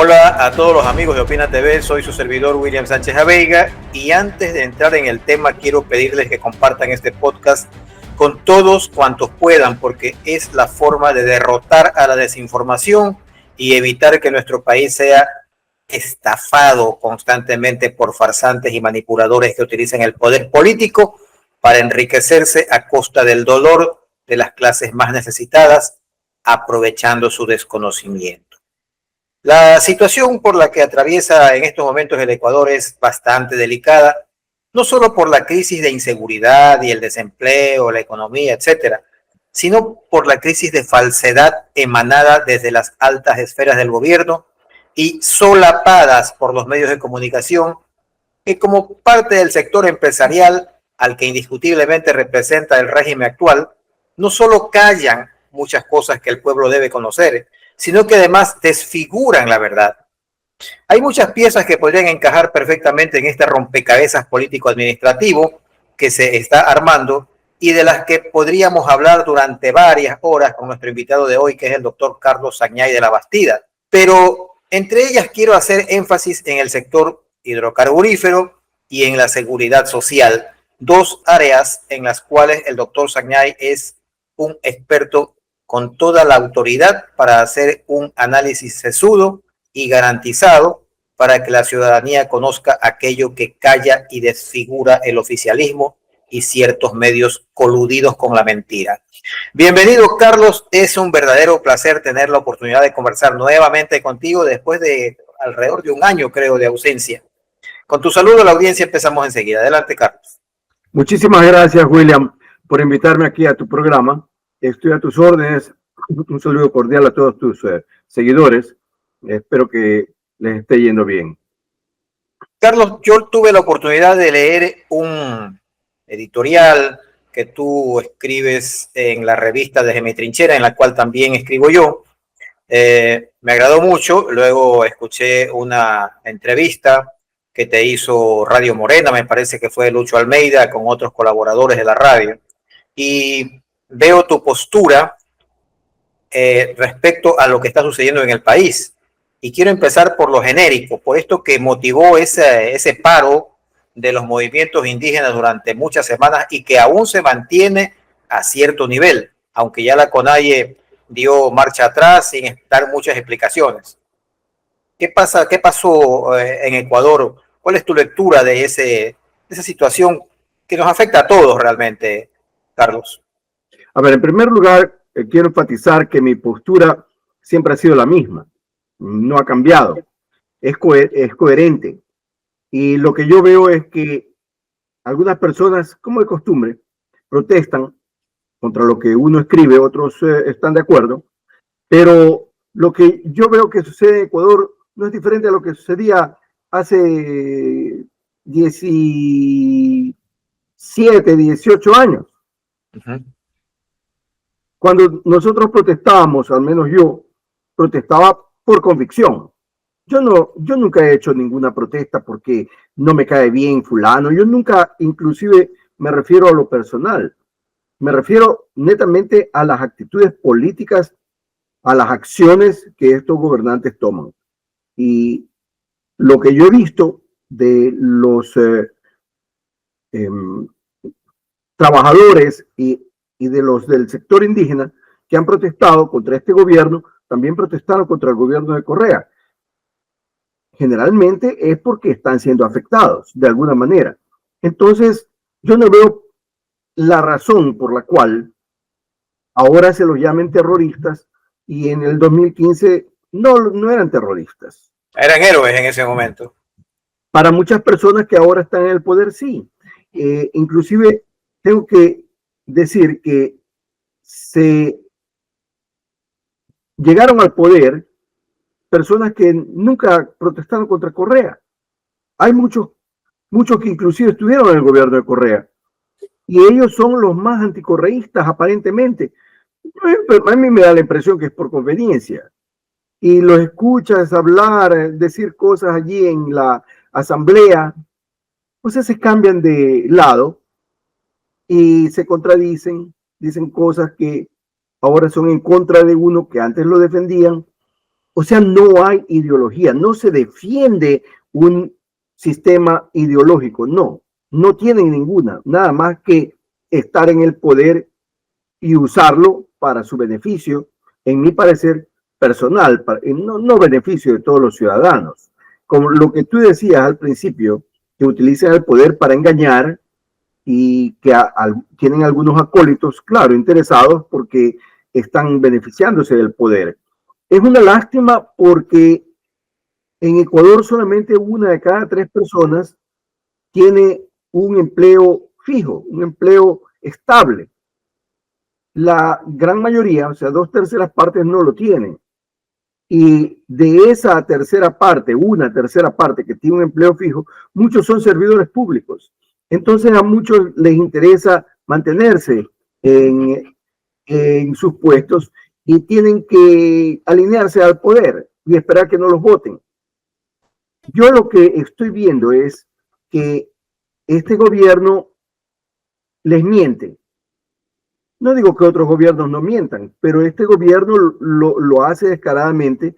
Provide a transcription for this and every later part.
Hola a todos los amigos de Opina TV, soy su servidor William Sánchez Aveiga y antes de entrar en el tema quiero pedirles que compartan este podcast con todos cuantos puedan porque es la forma de derrotar a la desinformación y evitar que nuestro país sea estafado constantemente por farsantes y manipuladores que utilizan el poder político para enriquecerse a costa del dolor de las clases más necesitadas, aprovechando su desconocimiento. La situación por la que atraviesa en estos momentos el Ecuador es bastante delicada, no solo por la crisis de inseguridad y el desempleo, la economía, etcétera, sino por la crisis de falsedad emanada desde las altas esferas del gobierno y solapadas por los medios de comunicación que como parte del sector empresarial al que indiscutiblemente representa el régimen actual, no solo callan muchas cosas que el pueblo debe conocer, sino que además desfiguran la verdad. Hay muchas piezas que podrían encajar perfectamente en este rompecabezas político-administrativo que se está armando y de las que podríamos hablar durante varias horas con nuestro invitado de hoy, que es el doctor Carlos Sagnay de la Bastida. Pero entre ellas quiero hacer énfasis en el sector hidrocarburífero y en la seguridad social, dos áreas en las cuales el doctor Sagnay es un experto con toda la autoridad para hacer un análisis sesudo y garantizado para que la ciudadanía conozca aquello que calla y desfigura el oficialismo y ciertos medios coludidos con la mentira. Bienvenido, Carlos. Es un verdadero placer tener la oportunidad de conversar nuevamente contigo después de alrededor de un año, creo, de ausencia. Con tu saludo a la audiencia empezamos enseguida. Adelante, Carlos. Muchísimas gracias, William, por invitarme aquí a tu programa. Estoy a tus órdenes. Un saludo cordial a todos tus seguidores. Espero que les esté yendo bien. Carlos, yo tuve la oportunidad de leer un editorial que tú escribes en la revista Desde mi trinchera, en la cual también escribo yo. Me agradó mucho. Luego escuché una entrevista que te hizo Radio Morena, me parece que fue Lucho Almeida, con otros colaboradores de la radio. Y veo tu postura respecto a lo que está sucediendo en el país. Y quiero empezar por lo genérico, por esto que motivó ese paro de los movimientos indígenas durante muchas semanas y que aún se mantiene a cierto nivel, aunque ya la CONAIE dio marcha atrás sin dar muchas explicaciones. ¿Qué pasó en Ecuador? ¿Cuál es tu lectura de esa situación que nos afecta a todos realmente, Carlos? A ver, en primer lugar, quiero enfatizar que mi postura siempre ha sido la misma. No ha cambiado. Es coherente. Y lo que yo veo es que algunas personas, como de costumbre, protestan contra lo que uno escribe, otros están de acuerdo, pero lo que yo veo que sucede en Ecuador no es diferente a lo que sucedía hace 17, 18 años. Uh-huh. Cuando nosotros protestábamos, al menos yo, protestaba por convicción. Yo nunca he hecho ninguna protesta porque no me cae bien fulano. Yo nunca, inclusive, me refiero a lo personal. Me refiero netamente a las actitudes políticas, a las acciones que estos gobernantes toman. Y lo que yo he visto de los trabajadores y de los del sector indígena que han protestado contra este gobierno, también protestaron contra el gobierno de Correa. Generalmente es porque están siendo afectados de alguna manera. Entonces, yo no veo la razón por la cual ahora se los llamen terroristas y en el 2015 no eran terroristas. Eran héroes en ese momento. Para muchas personas que ahora están en el poder, sí. Inclusive tengo que decir que se llegaron al poder personas que nunca protestaron contra Correa. Hay muchos que inclusive estuvieron en el gobierno de Correa. Y ellos son los más anticorreístas, aparentemente. A mí me da la impresión que es por conveniencia. Y los escuchas hablar, decir cosas allí en la asamblea, pues se cambian de lado y se contradicen, dicen cosas que ahora son en contra de uno que antes lo defendían, O sea, no hay ideología, no se defiende un sistema ideológico, no tienen ninguna, nada más que estar en el poder y usarlo para su beneficio, en mi parecer personal, no beneficio de todos los ciudadanos. Como lo que tú decías al principio, que utilizan el poder para engañar y que tienen algunos acólitos, claro, interesados porque están beneficiándose del poder. Es una lástima porque en Ecuador solamente 1 de cada 3 personas tiene un empleo fijo, un empleo estable. La gran mayoría, o sea, 2/3 partes no lo tienen. Y de esa tercera parte, 1/3 parte que tiene un empleo fijo, muchos son servidores públicos. Entonces a muchos les interesa mantenerse en sus puestos y tienen que alinearse al poder y esperar que no los voten. Yo lo que estoy viendo es que este gobierno les miente. No digo que otros gobiernos no mientan, pero este gobierno lo hace descaradamente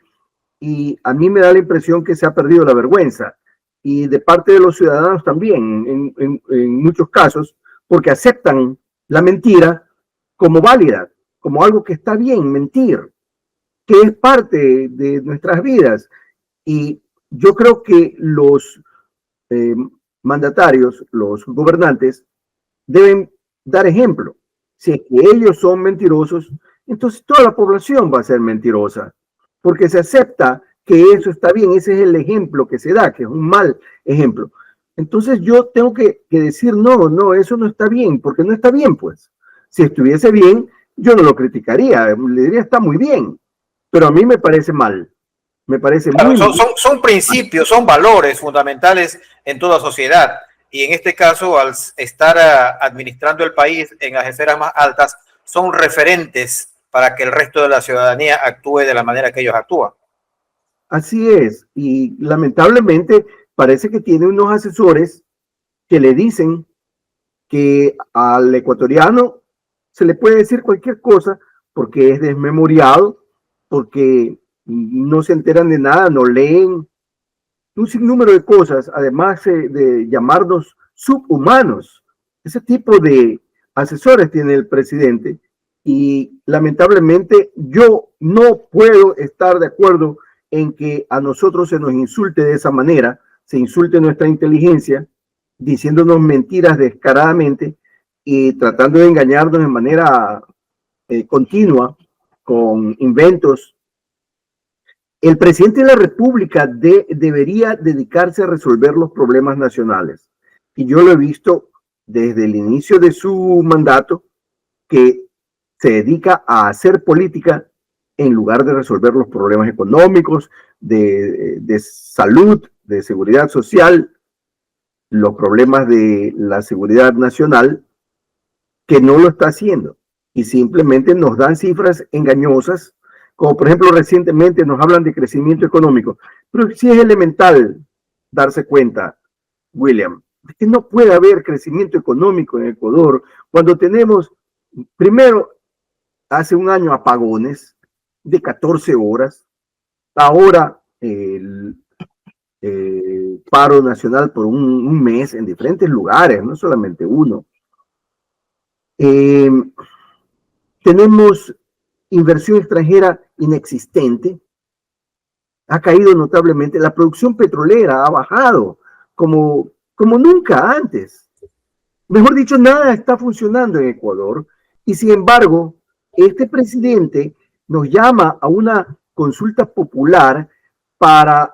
y a mí me da la impresión que se ha perdido la vergüenza y de parte de los ciudadanos también en muchos casos, porque aceptan la mentira como válida, como algo que está bien, mentir, que es parte de nuestras vidas. Y yo creo que los mandatarios, los gobernantes, deben dar ejemplo. Si es que ellos son mentirosos, entonces toda la población va a ser mentirosa, porque se acepta que eso está bien, ese es el ejemplo que se da, que es un mal ejemplo. Entonces yo tengo que decir, no, eso no está bien, porque no está bien, pues. Si estuviese bien, yo no lo criticaría, le diría está muy bien, pero a mí me parece mal. Me parece claro, muy son principios, son valores fundamentales en toda sociedad. Y en este caso, al estar administrando el país en las esferas más altas, son referentes para que el resto de la ciudadanía actúe de la manera que ellos actúan. Así es, y lamentablemente parece que tiene unos asesores que le dicen que al ecuatoriano se le puede decir cualquier cosa porque es desmemoriado, porque no se enteran de nada, no leen, un sinnúmero de cosas, además de llamarnos subhumanos. Ese tipo de asesores tiene el presidente y lamentablemente yo no puedo estar de acuerdo en que a nosotros se nos insulte de esa manera, se insulte nuestra inteligencia, diciéndonos mentiras descaradamente y tratando de engañarnos de manera continua con inventos. El presidente de la República debería dedicarse a resolver los problemas nacionales. Y yo lo he visto desde el inicio de su mandato, que se dedica a hacer política en lugar de resolver los problemas económicos, de salud, de seguridad social, los problemas de la seguridad nacional, que no lo está haciendo. Y simplemente nos dan cifras engañosas, como por ejemplo recientemente nos hablan de crecimiento económico, pero sí es elemental darse cuenta, William, de que no puede haber crecimiento económico en Ecuador cuando tenemos, primero, hace un año apagones de 14 horas, ahora el paro nacional por un mes en diferentes lugares, no solamente uno. Tenemos inversión extranjera inexistente, ha caído notablemente, la producción petrolera ha bajado como nunca antes. Mejor dicho, nada está funcionando en Ecuador y sin embargo, este presidente nos llama a una consulta popular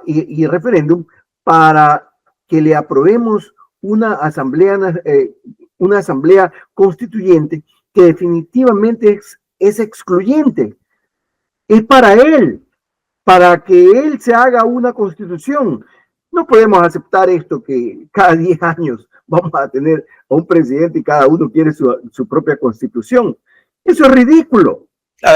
y referéndum para que le aprobemos una asamblea constituyente que definitivamente es excluyente. Es para él, para que él se haga una constitución. No podemos aceptar esto que cada 10 años vamos a tener a un presidente y cada uno quiere su propia constitución. Eso es ridículo.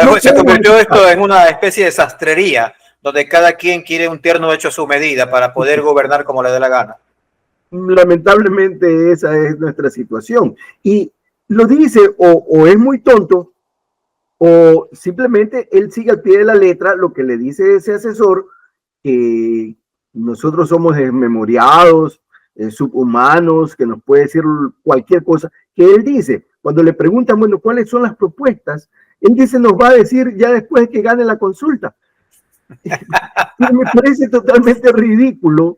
No se convirtió esto en una especie de sastrería, donde cada quien quiere un terno hecho a su medida para poder gobernar como le dé la gana. Lamentablemente esa es nuestra situación. Y lo dice o es muy tonto o simplemente él sigue al pie de la letra lo que le dice ese asesor, que nosotros somos desmemoriados, subhumanos, que nos puede decir cualquier cosa, que él dice. Cuando le preguntan, bueno, ¿cuáles son las propuestas? Él dice, nos va a decir ya después que gane la consulta. Me parece totalmente ridículo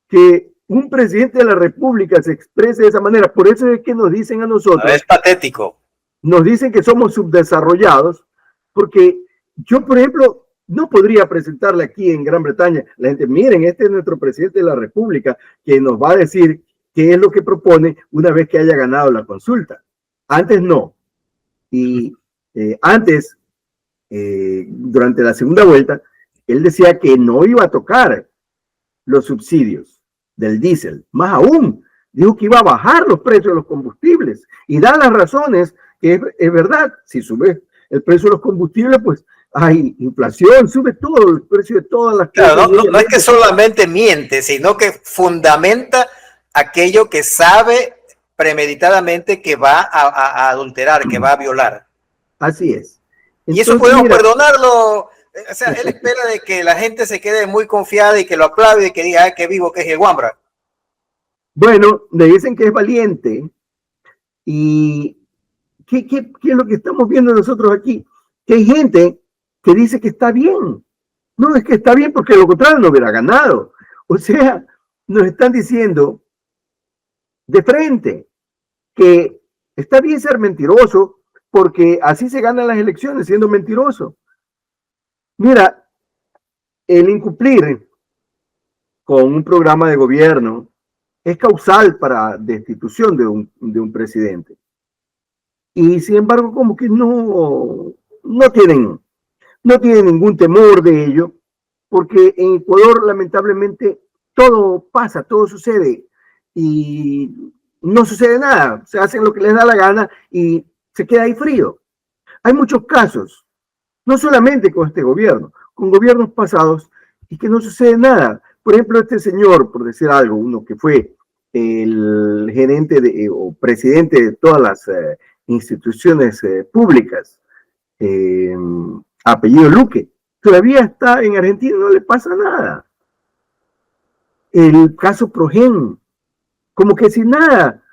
que un presidente de la República se exprese de esa manera. Por eso es que nos dicen a nosotros... Es patético. Nos dicen que somos subdesarrollados, porque yo, por ejemplo, no podría presentarle aquí en Gran Bretaña, la gente, miren, este es nuestro presidente de la República, que nos va a decir qué es lo que propone una vez que haya ganado la consulta. Antes no. Y antes, durante la segunda vuelta, él decía que no iba a tocar los subsidios del diésel. Más aún, dijo que iba a bajar los precios de los combustibles y da las razones que es verdad. Si sube el precio de los combustibles, pues hay inflación, sube todo el precio de todas las cosas. Claro, no es que solamente miente, sino que fundamenta aquello que sabe premeditadamente que va a adulterar, que va a violar. Así es. Entonces, y eso podemos perdonarlo. O sea, él espera de que la gente se quede muy confiada y que lo aplaude y que diga, qué vivo que es el Wambra. Bueno, le dicen que es valiente. ¿Y qué es lo que estamos viendo nosotros aquí? Que hay gente que dice que está bien. No, es que está bien porque de lo contrario no hubiera ganado. O sea, nos están diciendo de frente que está bien ser mentiroso porque así se ganan las elecciones, siendo mentiroso. Mira, el incumplir con un programa de gobierno es causal para destitución de un presidente. Y sin embargo, como que no tienen ningún temor de ello, porque en Ecuador lamentablemente todo pasa, todo sucede y no sucede nada. Se hacen lo que les da la gana y se queda ahí frío. Hay muchos casos, no solamente con este gobierno, con gobiernos pasados, y que no sucede nada. Por ejemplo, este señor, por decir algo, uno que fue el gerente o presidente de todas las instituciones públicas, apellido Luque, todavía está en Argentina, no le pasa nada. El caso Progen, como que sin nada.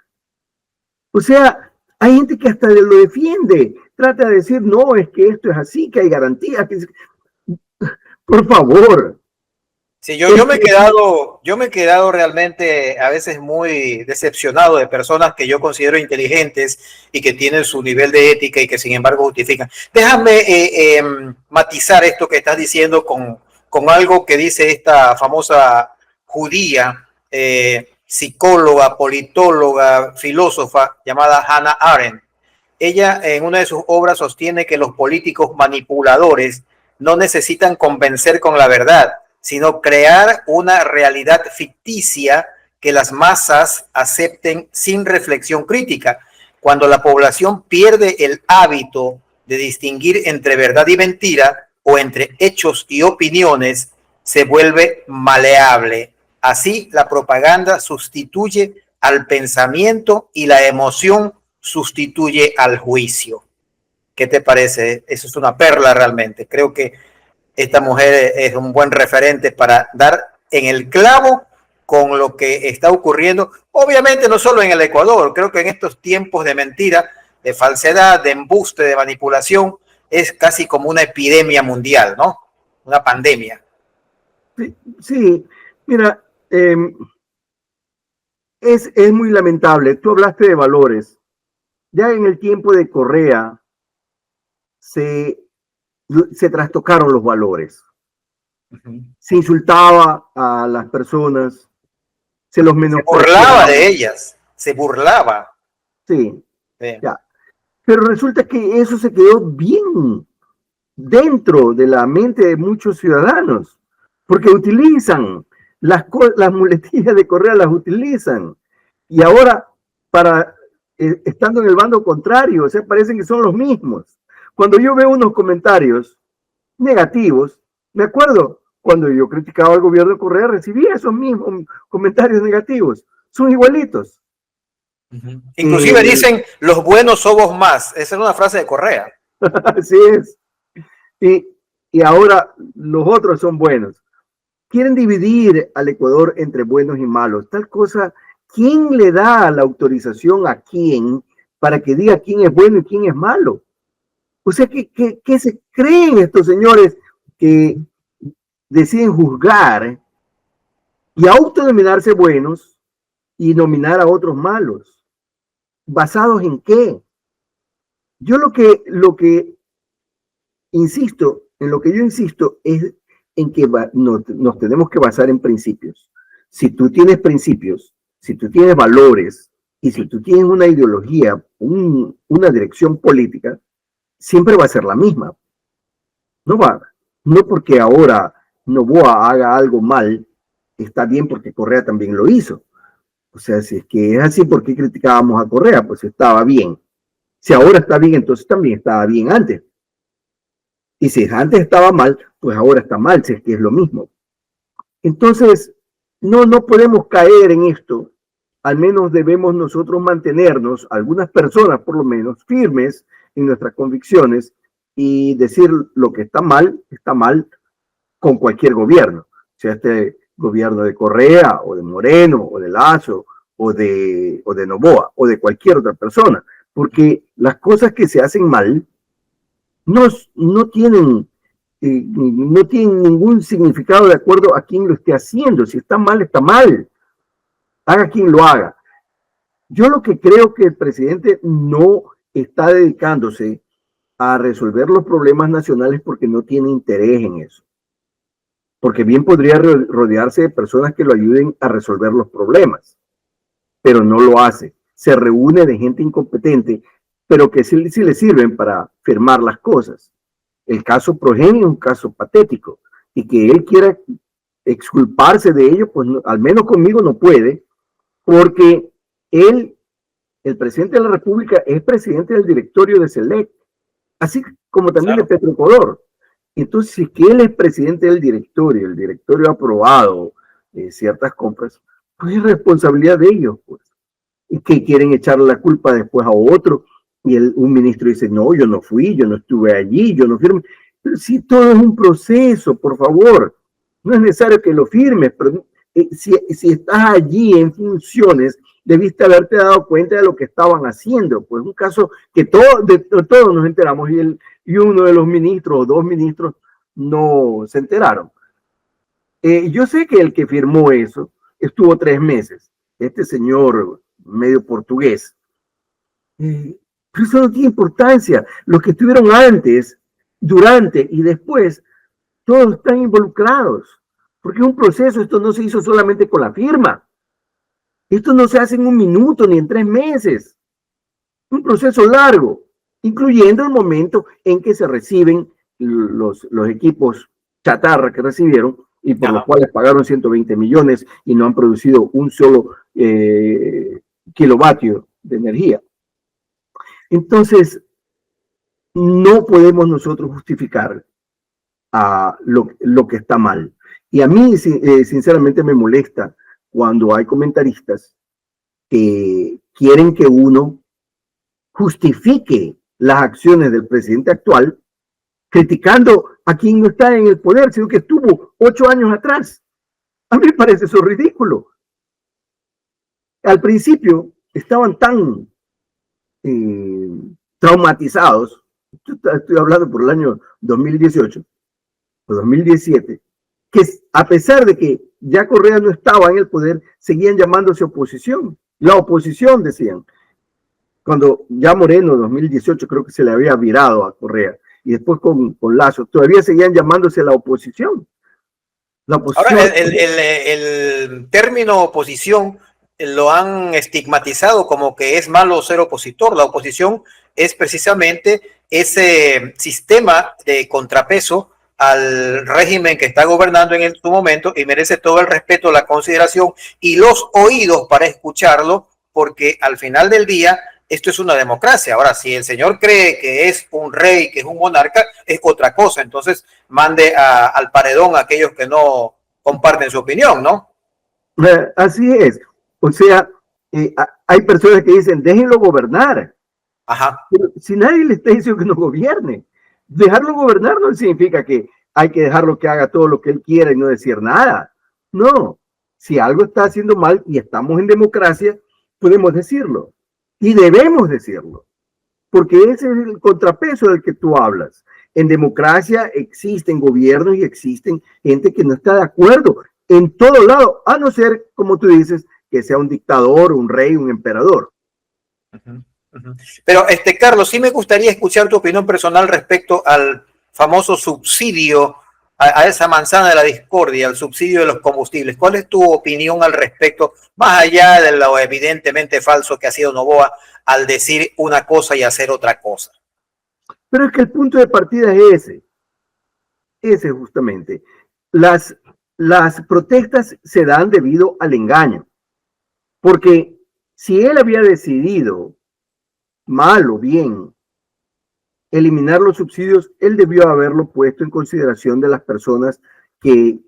O sea, hay gente que hasta lo defiende, trata de decir, no, es que esto es así, que hay garantías. Por favor. Sí, yo me he quedado realmente a veces muy decepcionado de personas que yo considero inteligentes y que tienen su nivel de ética y que sin embargo justifican. Déjame matizar esto que estás diciendo con algo que dice esta famosa judía, psicóloga, politóloga, filósofa llamada Hannah Arendt. Ella en una de sus obras sostiene que los políticos manipuladores no necesitan convencer con la verdad, sino crear una realidad ficticia que las masas acepten sin reflexión crítica. Cuando la población pierde el hábito de distinguir entre verdad y mentira o entre hechos y opiniones, se vuelve maleable. Así, la propaganda sustituye al pensamiento y la emoción sustituye al juicio. ¿Qué te parece? Eso es una perla realmente. Creo que esta mujer es un buen referente para dar en el clavo con lo que está ocurriendo. Obviamente no solo en el Ecuador, creo que en estos tiempos de mentira, de falsedad, de embuste, de manipulación, es casi como una epidemia mundial, ¿no? Una pandemia. Sí. Mira, es muy lamentable. Tú hablaste de valores. Ya en el tiempo de Correa se trastocaron los valores. Se insultaba a las personas, se los menospreciaba. Se burlaba de ellas, se burlaba. Sí. Ya. Pero resulta que eso se quedó bien dentro de la mente de muchos ciudadanos, porque utilizan las muletillas de Correa, las utilizan. Y ahora, estando en el bando contrario, o sea, parecen que son los mismos. Cuando yo veo unos comentarios negativos, me acuerdo cuando yo criticaba al gobierno de Correa, recibía esos mismos comentarios negativos. Son igualitos. Inclusive dicen, los buenos somos más. Esa es una frase de Correa. Así es. Y ahora los otros son buenos. Quieren dividir al Ecuador entre buenos y malos. Tal cosa, ¿quién le da la autorización a quién para que diga quién es bueno y quién es malo? O sea, ¿qué se creen estos señores que deciden juzgar y autodenominarse buenos y nominar a otros malos? ¿Basados en qué? Yo lo que insisto, en lo que yo insisto es en que nos tenemos que basar en principios. Si tú tienes principios, si tú tienes valores y si tú tienes una ideología, una dirección política, siempre va a ser la misma. No porque ahora Noboa haga algo mal, está bien porque Correa también lo hizo. O sea, si es que es así, ¿por qué criticábamos a Correa? Pues estaba bien. Si ahora está bien, entonces también estaba bien antes. Y si antes estaba mal, pues ahora está mal, si es que es lo mismo. Entonces, no podemos caer en esto. Al menos debemos nosotros mantenernos, algunas personas por lo menos, firmes en nuestras convicciones y decir lo que está mal con cualquier gobierno, sea este gobierno de Correa o de Moreno o de Lazo o de Noboa o de cualquier otra persona, porque las cosas que se hacen mal no tienen ningún significado de acuerdo a quien lo esté haciendo. Si está mal, está mal. Haga quien lo haga. Yo lo que creo que el presidente no está dedicándose a resolver los problemas nacionales porque no tiene interés en eso. Porque bien podría rodearse de personas que lo ayuden a resolver los problemas, pero no lo hace. Se reúne de gente incompetente, pero que sí le sirven para firmar las cosas. El caso Progenio es un caso patético, y que él quiera exculparse de ello, pues no, al menos conmigo no puede, porque él, el presidente de la República, es presidente del directorio de SELEC, así como también de Petroecuador. Entonces, si es que él es presidente del directorio, el directorio ha aprobado ciertas compras, pues es responsabilidad de ellos, pues. Y que quieren echarle la culpa después a otro, y un ministro dice, no, yo no fui, yo no estuve allí, yo no firmé. Pero sí, todo es un proceso, por favor. No es necesario que lo firmes, pero si estás allí en funciones, debiste haberte dado cuenta de lo que estaban haciendo. Pues un caso que todos nos enteramos y uno de los ministros o dos ministros no se enteraron. Yo sé que el que firmó eso estuvo 3 meses, este señor medio portugués. Pero eso no tiene importancia. Los que estuvieron antes, durante y después, todos están involucrados. Porque es un proceso, esto no se hizo solamente con la firma. Esto no se hace en 1 minuto ni en 3 meses. Es un proceso largo, incluyendo el momento en que se reciben los equipos chatarra que recibieron y por los cuales pagaron 120 millones y no han producido un solo kilovatio de energía. Entonces, no podemos nosotros justificar lo que está mal. Y a mí, sinceramente, me molesta cuando hay comentaristas que quieren que uno justifique las acciones del presidente actual criticando a quien no está en el poder, sino que estuvo 8 años atrás. A mí me parece eso ridículo. Al principio estaban tan traumatizados, estoy hablando por el año 2018 o 2017, que a pesar de que ya Correa no estaba en el poder, seguían llamándose oposición. La oposición, decían. Cuando ya Moreno, 2018, creo que se le había virado a Correa, y después con Lazo, todavía seguían llamándose la oposición. Ahora, el término oposición lo han estigmatizado como que es malo ser opositor. La oposición es precisamente ese sistema de contrapeso al régimen que está gobernando en su momento y merece todo el respeto, la consideración y los oídos para escucharlo, porque al final del día esto es una democracia. Ahora, si el señor cree que es un rey, que es un monarca, es otra cosa. Entonces, mande al paredón a aquellos que no comparten su opinión, ¿no? Así es. O sea, hay personas que dicen, déjenlo gobernar. Ajá. Pero si nadie le está diciendo que no gobierne, dejarlo gobernar no significa que hay que dejarlo que haga todo lo que él quiera y no decir nada. No, si algo está haciendo mal y estamos en democracia, podemos decirlo y debemos decirlo, porque ese es el contrapeso del que tú hablas. En democracia existen gobiernos y existen gente que no está de acuerdo en todo lado, a no ser, como tú dices, que sea un dictador, un rey, un emperador. Pero, Carlos, sí me gustaría escuchar tu opinión personal respecto al famoso subsidio, a esa manzana de la discordia, al subsidio de los combustibles. ¿Cuál es tu opinión al respecto, más allá de lo evidentemente falso que ha sido Noboa al decir una cosa y hacer otra cosa? Pero es que el punto de partida es ese justamente. Las protestas se dan debido al engaño, porque si él había decidido, mal o bien, eliminar los subsidios, él debió haberlo puesto en consideración de las personas que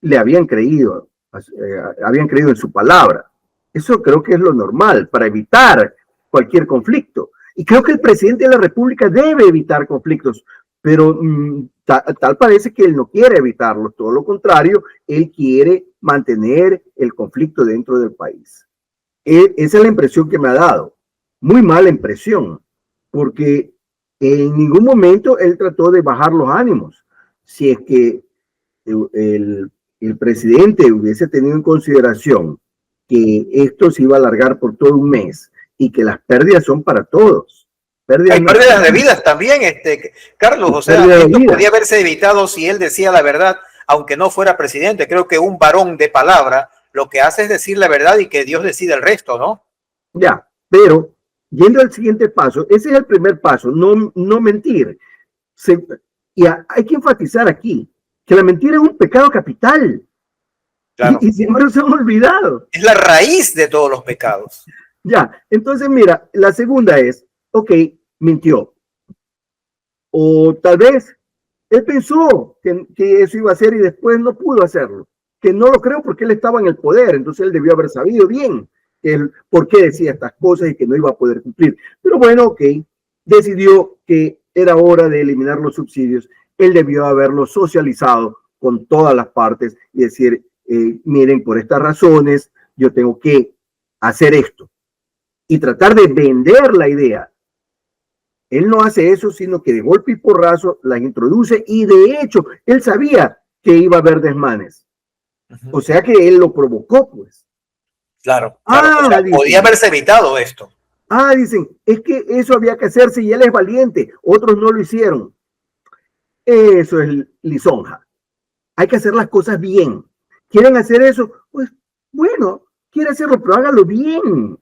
le habían creído en su palabra. Eso creo que es lo normal para evitar cualquier conflicto. Y creo que el presidente de la República debe evitar conflictos, pero tal parece que él no quiere evitarlos, todo lo contrario, él quiere mantener el conflicto dentro del país. Esa es la impresión que me ha dado, muy mala impresión, porque en ningún momento él trató de bajar los ánimos. Si es que el presidente hubiese tenido en consideración que esto se iba a alargar por todo un mes y que las pérdidas son para todos. Hay pérdidas de vidas también, Carlos, o sea, esto podía haberse evitado si él decía la verdad, aunque no fuera presidente. Creo que un varón de palabra lo que hace es decir la verdad y que Dios decida el resto, ¿no? Ya, pero yendo al siguiente paso, ese es el primer paso, no mentir. Y hay que enfatizar aquí que la mentira es un pecado capital. Claro. Y siempre se han olvidado. Es la raíz de todos los pecados. Ya, entonces mira, la segunda es, ok, mintió. O tal vez él pensó que eso iba a hacer y después no pudo hacerlo. Que no lo creo porque él estaba en el poder, entonces él debió haber sabido bien por qué decía estas cosas y que no iba a poder cumplir. Pero bueno, ok, decidió que era hora de eliminar los subsidios. Él debió haberlo socializado con todas las partes y decir, miren, por estas razones yo tengo que hacer esto. Y tratar de vender la idea. Él no hace eso, sino que de golpe y porrazo las introduce y de hecho él sabía que iba a haber desmanes. O sea que él lo provocó, pues. Claro, claro. O sea, podía haberse evitado esto. Dicen, es que eso había que hacerse y él es valiente, otros no lo hicieron. Eso es lisonja. Hay que hacer las cosas bien. ¿Quieren hacer eso? Pues bueno, quiere hacerlo, pero hágalo bien.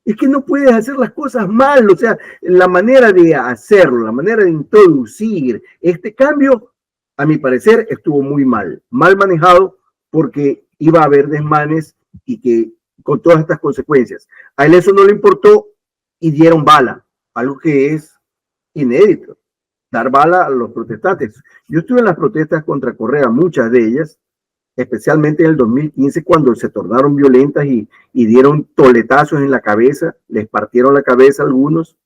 Es que no puedes hacer las cosas mal, o sea, la manera de hacerlo, la manera de introducir este cambio, a mi parecer, estuvo muy mal manejado porque iba a haber desmanes y que con todas estas consecuencias. A él eso no le importó y dieron bala, algo que es inédito, dar bala a los protestantes. Yo estuve en las protestas contra Correa, muchas de ellas, especialmente en el 2015, cuando se tornaron violentas y dieron toletazos en la cabeza, les partieron la cabeza a algunos,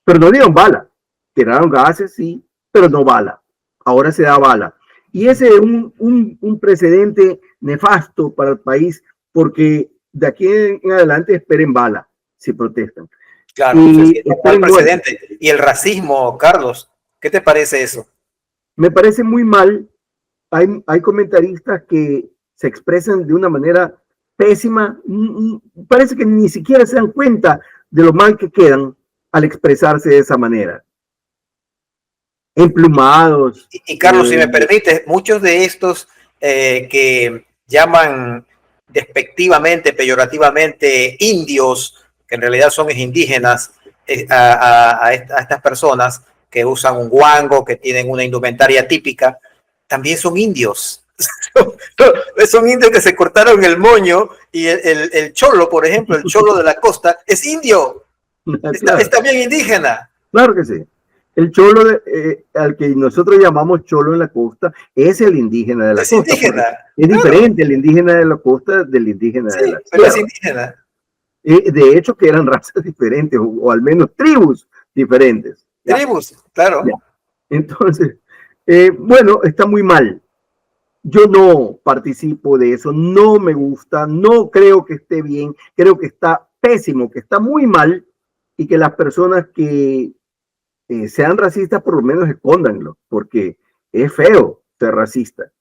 pero no dieron bala, tiraron gases, sí, pero no bala. Ahora se da bala. Y ese es un precedente nefasto para el país, porque de aquí en adelante esperen bala si protestan. Claro, y el precedente. Y el racismo, Carlos, ¿qué te parece eso? Me parece muy mal. Hay comentaristas que se expresan de una manera pésima. Parece que ni siquiera se dan cuenta de lo mal que quedan al expresarse de esa manera. Emplumados. Y Carlos, si me permites, muchos de estos que llaman despectivamente, peyorativamente indios, que en realidad son indígenas, a estas personas que usan un guango, que tienen una indumentaria típica, también son indios. Son indios que se cortaron el moño y el cholo, por ejemplo, el cholo de la costa, es indio. Claro. Es también indígena. Claro que sí. El cholo al que nosotros llamamos cholo en la costa es el indígena de la costa. Indígena. Es diferente el indígena de la costa del indígena de la pero es indígena. De hecho, que eran razas diferentes, o al menos tribus diferentes. ¿Ya? Tribus, claro. ¿Ya? Entonces, bueno, está muy mal. Yo no participo de eso, no me gusta, no creo que esté bien, creo que está pésimo, que está muy mal, y que las personas que sean racistas por lo menos escóndanlo, porque es feo ser racista.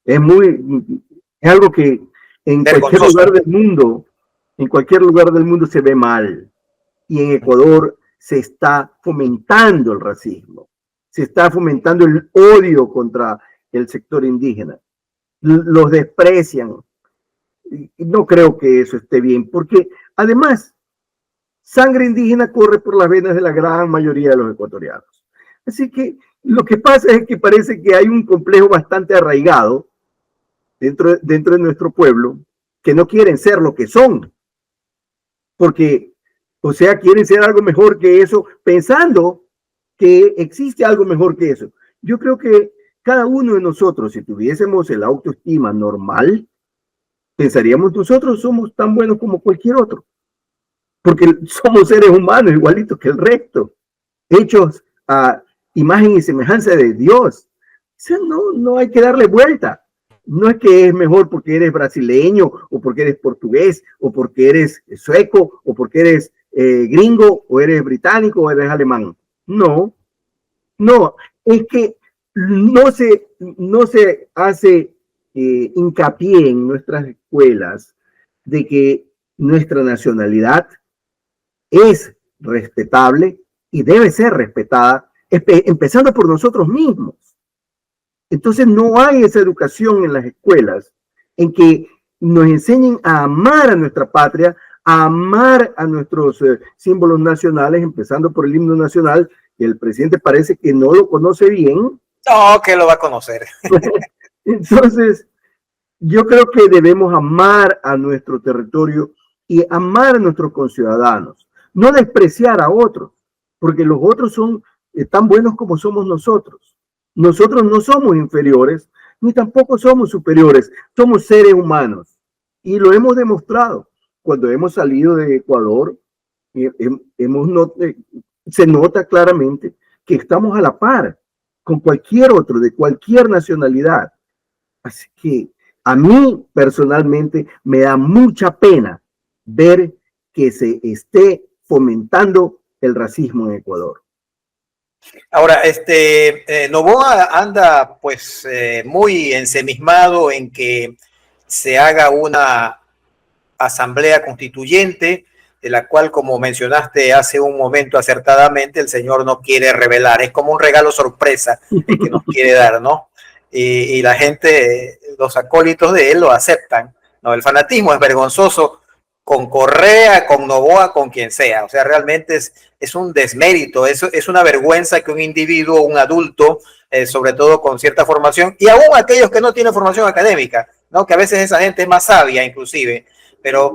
Es algo que en cualquier lugar del mundo, se ve mal. Y en Ecuador se está fomentando el racismo, se está fomentando el odio contra el sector indígena. Los desprecian. Y no creo que eso esté bien, porque además, sangre indígena corre por las venas de la gran mayoría de los ecuatorianos. Así que lo que pasa es que parece que hay un complejo bastante arraigado dentro de nuestro pueblo, que no quieren ser lo que son, porque, o sea, quieren ser algo mejor que eso, pensando que existe algo mejor que eso. Yo creo que cada uno de nosotros, si tuviésemos el autoestima normal, pensaríamos nosotros somos tan buenos como cualquier otro, porque somos seres humanos igualitos que el resto, hechos a imagen y semejanza de Dios. O sea, no hay que darle vuelta. No es que es mejor porque eres brasileño, o porque eres portugués, o porque eres sueco, o porque eres gringo, o eres británico, o eres alemán. No, es que no se hace hincapié en nuestras escuelas de que nuestra nacionalidad es respetable y debe ser respetada, empezando por nosotros mismos. Entonces no hay esa educación en las escuelas en que nos enseñen a amar a nuestra patria, a amar a nuestros símbolos nacionales, empezando por el himno nacional, que el presidente parece que no lo conoce bien. No, que lo va a conocer. Entonces, yo creo que debemos amar a nuestro territorio y amar a nuestros conciudadanos, no despreciar a otros, porque los otros son tan buenos como somos nosotros. Nosotros no somos inferiores, ni tampoco somos superiores, somos seres humanos. Y lo hemos demostrado. Cuando hemos salido de Ecuador, se nota claramente que estamos a la par con cualquier otro, de cualquier nacionalidad. Así que a mí personalmente me da mucha pena ver que se esté fomentando el racismo en Ecuador. Ahora, Noboa anda pues muy ensimismado en que se haga una asamblea constituyente, de la cual, como mencionaste hace un momento acertadamente, el señor no quiere revelar. Es como un regalo sorpresa el que nos quiere dar, ¿no? Y la gente, los acólitos de él lo aceptan, ¿no? El fanatismo es vergonzoso con Correa, con Noboa, con quien sea. O sea, realmente es un desmérito, es una vergüenza que un individuo, un adulto, sobre todo con cierta formación, y aún aquellos que no tienen formación académica, ¿no? Que a veces esa gente es más sabia inclusive, pero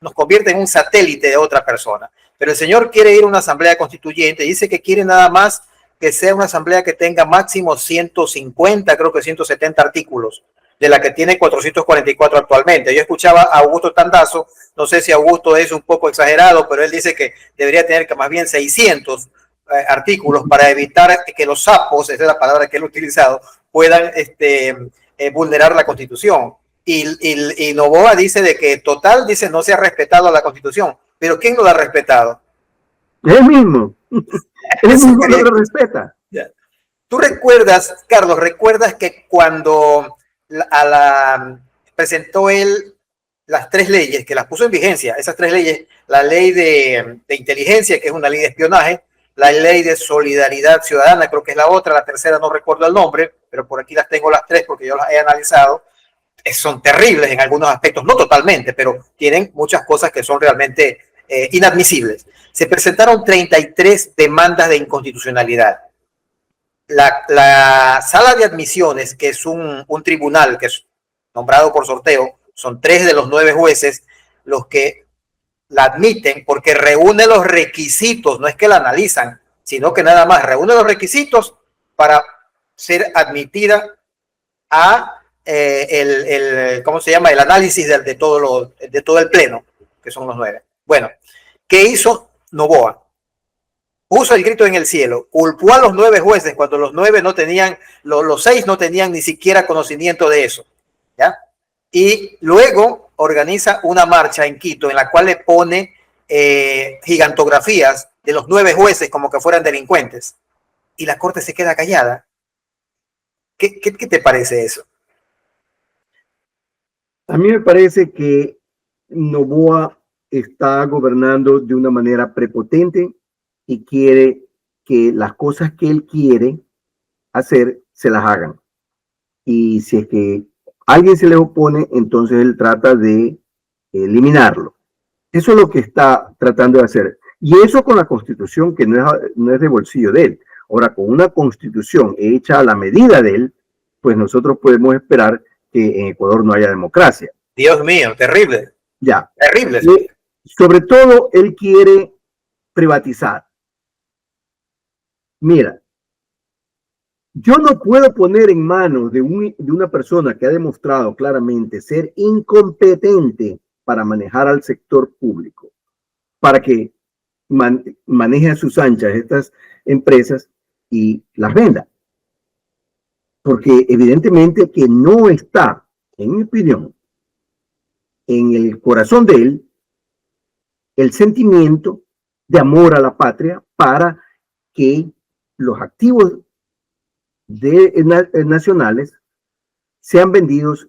nos convierte en un satélite de otra persona. Pero el señor quiere ir a una asamblea constituyente, dice que quiere nada más que sea una asamblea que tenga máximo 150, creo que 170 artículos, de la que tiene 444 actualmente. Yo escuchaba a Augusto Tandazo, no sé si Augusto es un poco exagerado, pero él dice que debería tener que más bien 600 artículos para evitar que los sapos, esa es la palabra que él ha utilizado, puedan vulnerar la Constitución. Y Noboa dice de que total, dice, no se ha respetado la Constitución. Pero ¿quién no la ha respetado? Él mismo. Él mismo no lo respeta. Tú recuerdas, Carlos, que cuando presentó él las 3 leyes, que las puso en vigencia, esas 3 leyes, la ley de inteligencia, que es una ley de espionaje, la ley de solidaridad ciudadana, creo que es la otra, la tercera no recuerdo el nombre, pero por aquí las tengo las 3 porque yo las he analizado, son terribles en algunos aspectos, no totalmente, pero tienen muchas cosas que son realmente inadmisibles. Se presentaron 33 demandas de inconstitucionalidad. La sala de admisiones, que es un tribunal que es nombrado por sorteo, son 3 de los 9 jueces los que la admiten porque reúne los requisitos, no es que la analizan, sino que nada más reúne los requisitos para ser admitida a ¿cómo se llama? El análisis de todo el pleno. que son los 9. Bueno, ¿qué hizo Noboa? Puso el grito en el cielo, culpó a los 9 jueces cuando los 9 no tenían, los 6 no tenían ni siquiera conocimiento de eso, ¿ya? Y luego organiza una marcha en Quito en la cual le pone gigantografías de los 9 jueces como que fueran delincuentes. Y la corte se queda callada. ¿Qué te parece eso? A mí me parece que Noboa está gobernando de una manera prepotente y quiere que las cosas que él quiere hacer se las hagan. Y si es que alguien se le opone, entonces él trata de eliminarlo. Eso es lo que está tratando de hacer. Y eso con la constitución que no es de bolsillo de él. Ahora, con una constitución hecha a la medida de él, pues nosotros podemos esperar que en Ecuador no haya democracia. Dios mío, terrible. Ya. Terrible. Sobre todo, él quiere privatizar. Mira, yo no puedo poner en manos de una persona que ha demostrado claramente ser incompetente para manejar al sector público, para que maneje a sus anchas estas empresas y las venda. Porque evidentemente que no está, en mi opinión, en el corazón de él el sentimiento de amor a la patria para que los activos nacionales sean vendidos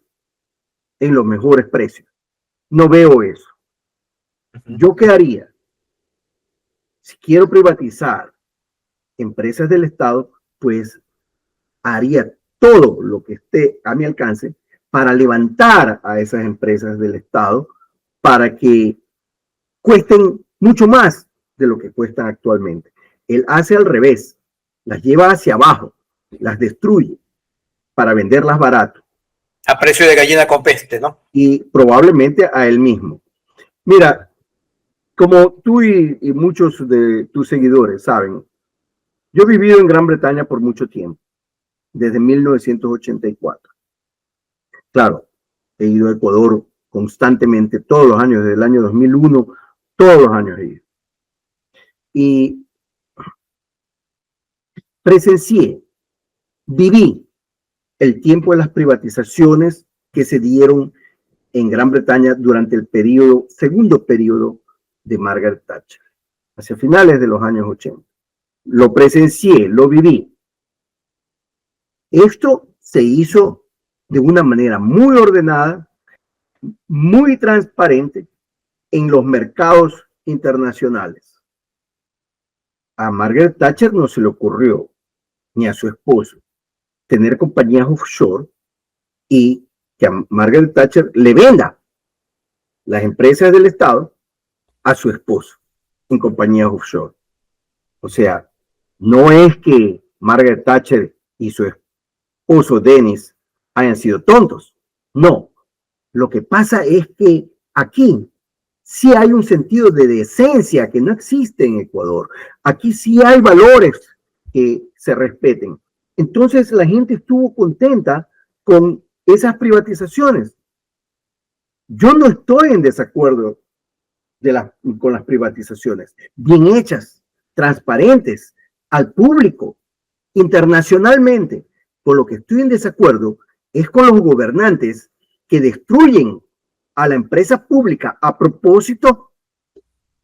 en los mejores precios. No veo eso. ¿Yo qué haría? Si quiero privatizar empresas del Estado, pues haría todo lo que esté a mi alcance para levantar a esas empresas del Estado para que cuesten mucho más de lo que cuestan actualmente. Él hace al revés, las lleva hacia abajo, las destruye para venderlas barato. A precio de gallina con peste, ¿no? Y probablemente a él mismo. Mira, como tú y muchos de tus seguidores saben, yo he vivido en Gran Bretaña por mucho tiempo, desde 1984. Claro, he ido a Ecuador constantemente, todos los años, desde el año 2001, todos los años he ido. Y presencié, viví el tiempo de las privatizaciones que se dieron en Gran Bretaña durante el segundo periodo de Margaret Thatcher, hacia finales de los años 80. Lo presencié, lo viví. Esto se hizo de una manera muy ordenada, muy transparente en los mercados internacionales. A Margaret Thatcher no se le ocurrió, ni a su esposo, tener compañías offshore y que a Margaret Thatcher le venda las empresas del Estado a su esposo en compañías offshore. O sea, no es que Margaret Thatcher y su esposo Dennis hayan sido tontos. No. Lo que pasa es que aquí sí hay un sentido de decencia que no existe en Ecuador. Aquí sí hay valores que se respeten. Entonces la gente estuvo contenta con esas privatizaciones. Yo no estoy en desacuerdo con las privatizaciones, bien hechas, transparentes, al público, internacionalmente. Con lo que estoy en desacuerdo es con los gobernantes que destruyen a la empresa pública a propósito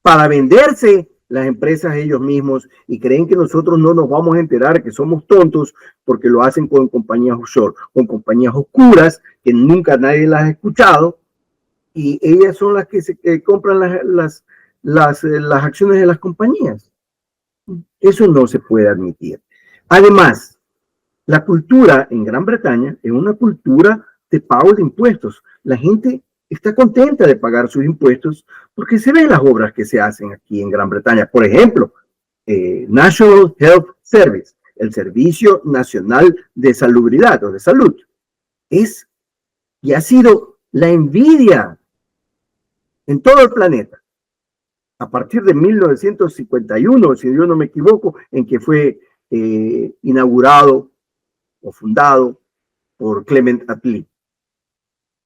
para venderse las empresas ellos mismos y creen que nosotros no nos vamos a enterar que somos tontos porque lo hacen con compañías offshore, con compañías oscuras que nunca nadie las ha escuchado y ellas son las que compran las acciones de las compañías. Eso no se puede admitir. Además, la cultura en Gran Bretaña es una cultura de pago de impuestos. La gente está contenta de pagar sus impuestos porque se ven las obras que se hacen aquí en Gran Bretaña. Por ejemplo, National Health Service, el Servicio Nacional de Salubridad o de Salud, es y ha sido la envidia en todo el planeta. A partir de 1951, si yo no me equivoco, en que fue inaugurado o fundado por Clement Attlee.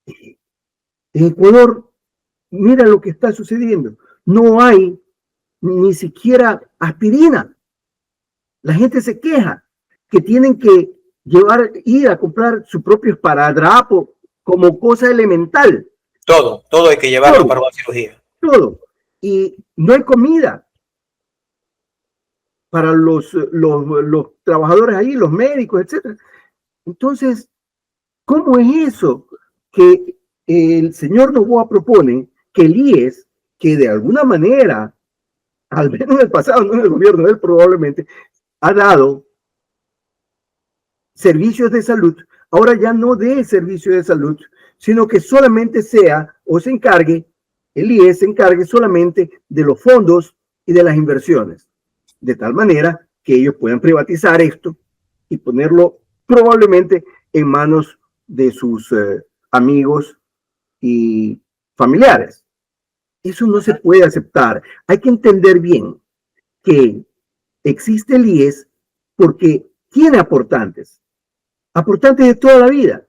En Ecuador mira lo que está sucediendo. No hay ni siquiera aspirina. La gente se queja que tienen que ir a comprar su propio esparadrapo como cosa elemental. Todo hay que llevarlo para una cirugía. Todo. Y no hay comida para los trabajadores ahí, los médicos, etc. Entonces, ¿cómo es eso que el señor Noboa propone que el IES, que de alguna manera, al menos en el pasado, no en el gobierno, él probablemente, ha dado servicios de salud, ahora ya no dé servicio de salud, sino que solamente sea o se encargue, el IES se encargue solamente de los fondos y de las inversiones, de tal manera que ellos puedan privatizar esto y ponerlo probablemente en manos de sus amigos y familiares. Eso no se puede aceptar. Hay que entender bien que existe el IES porque tiene aportantes de toda la vida.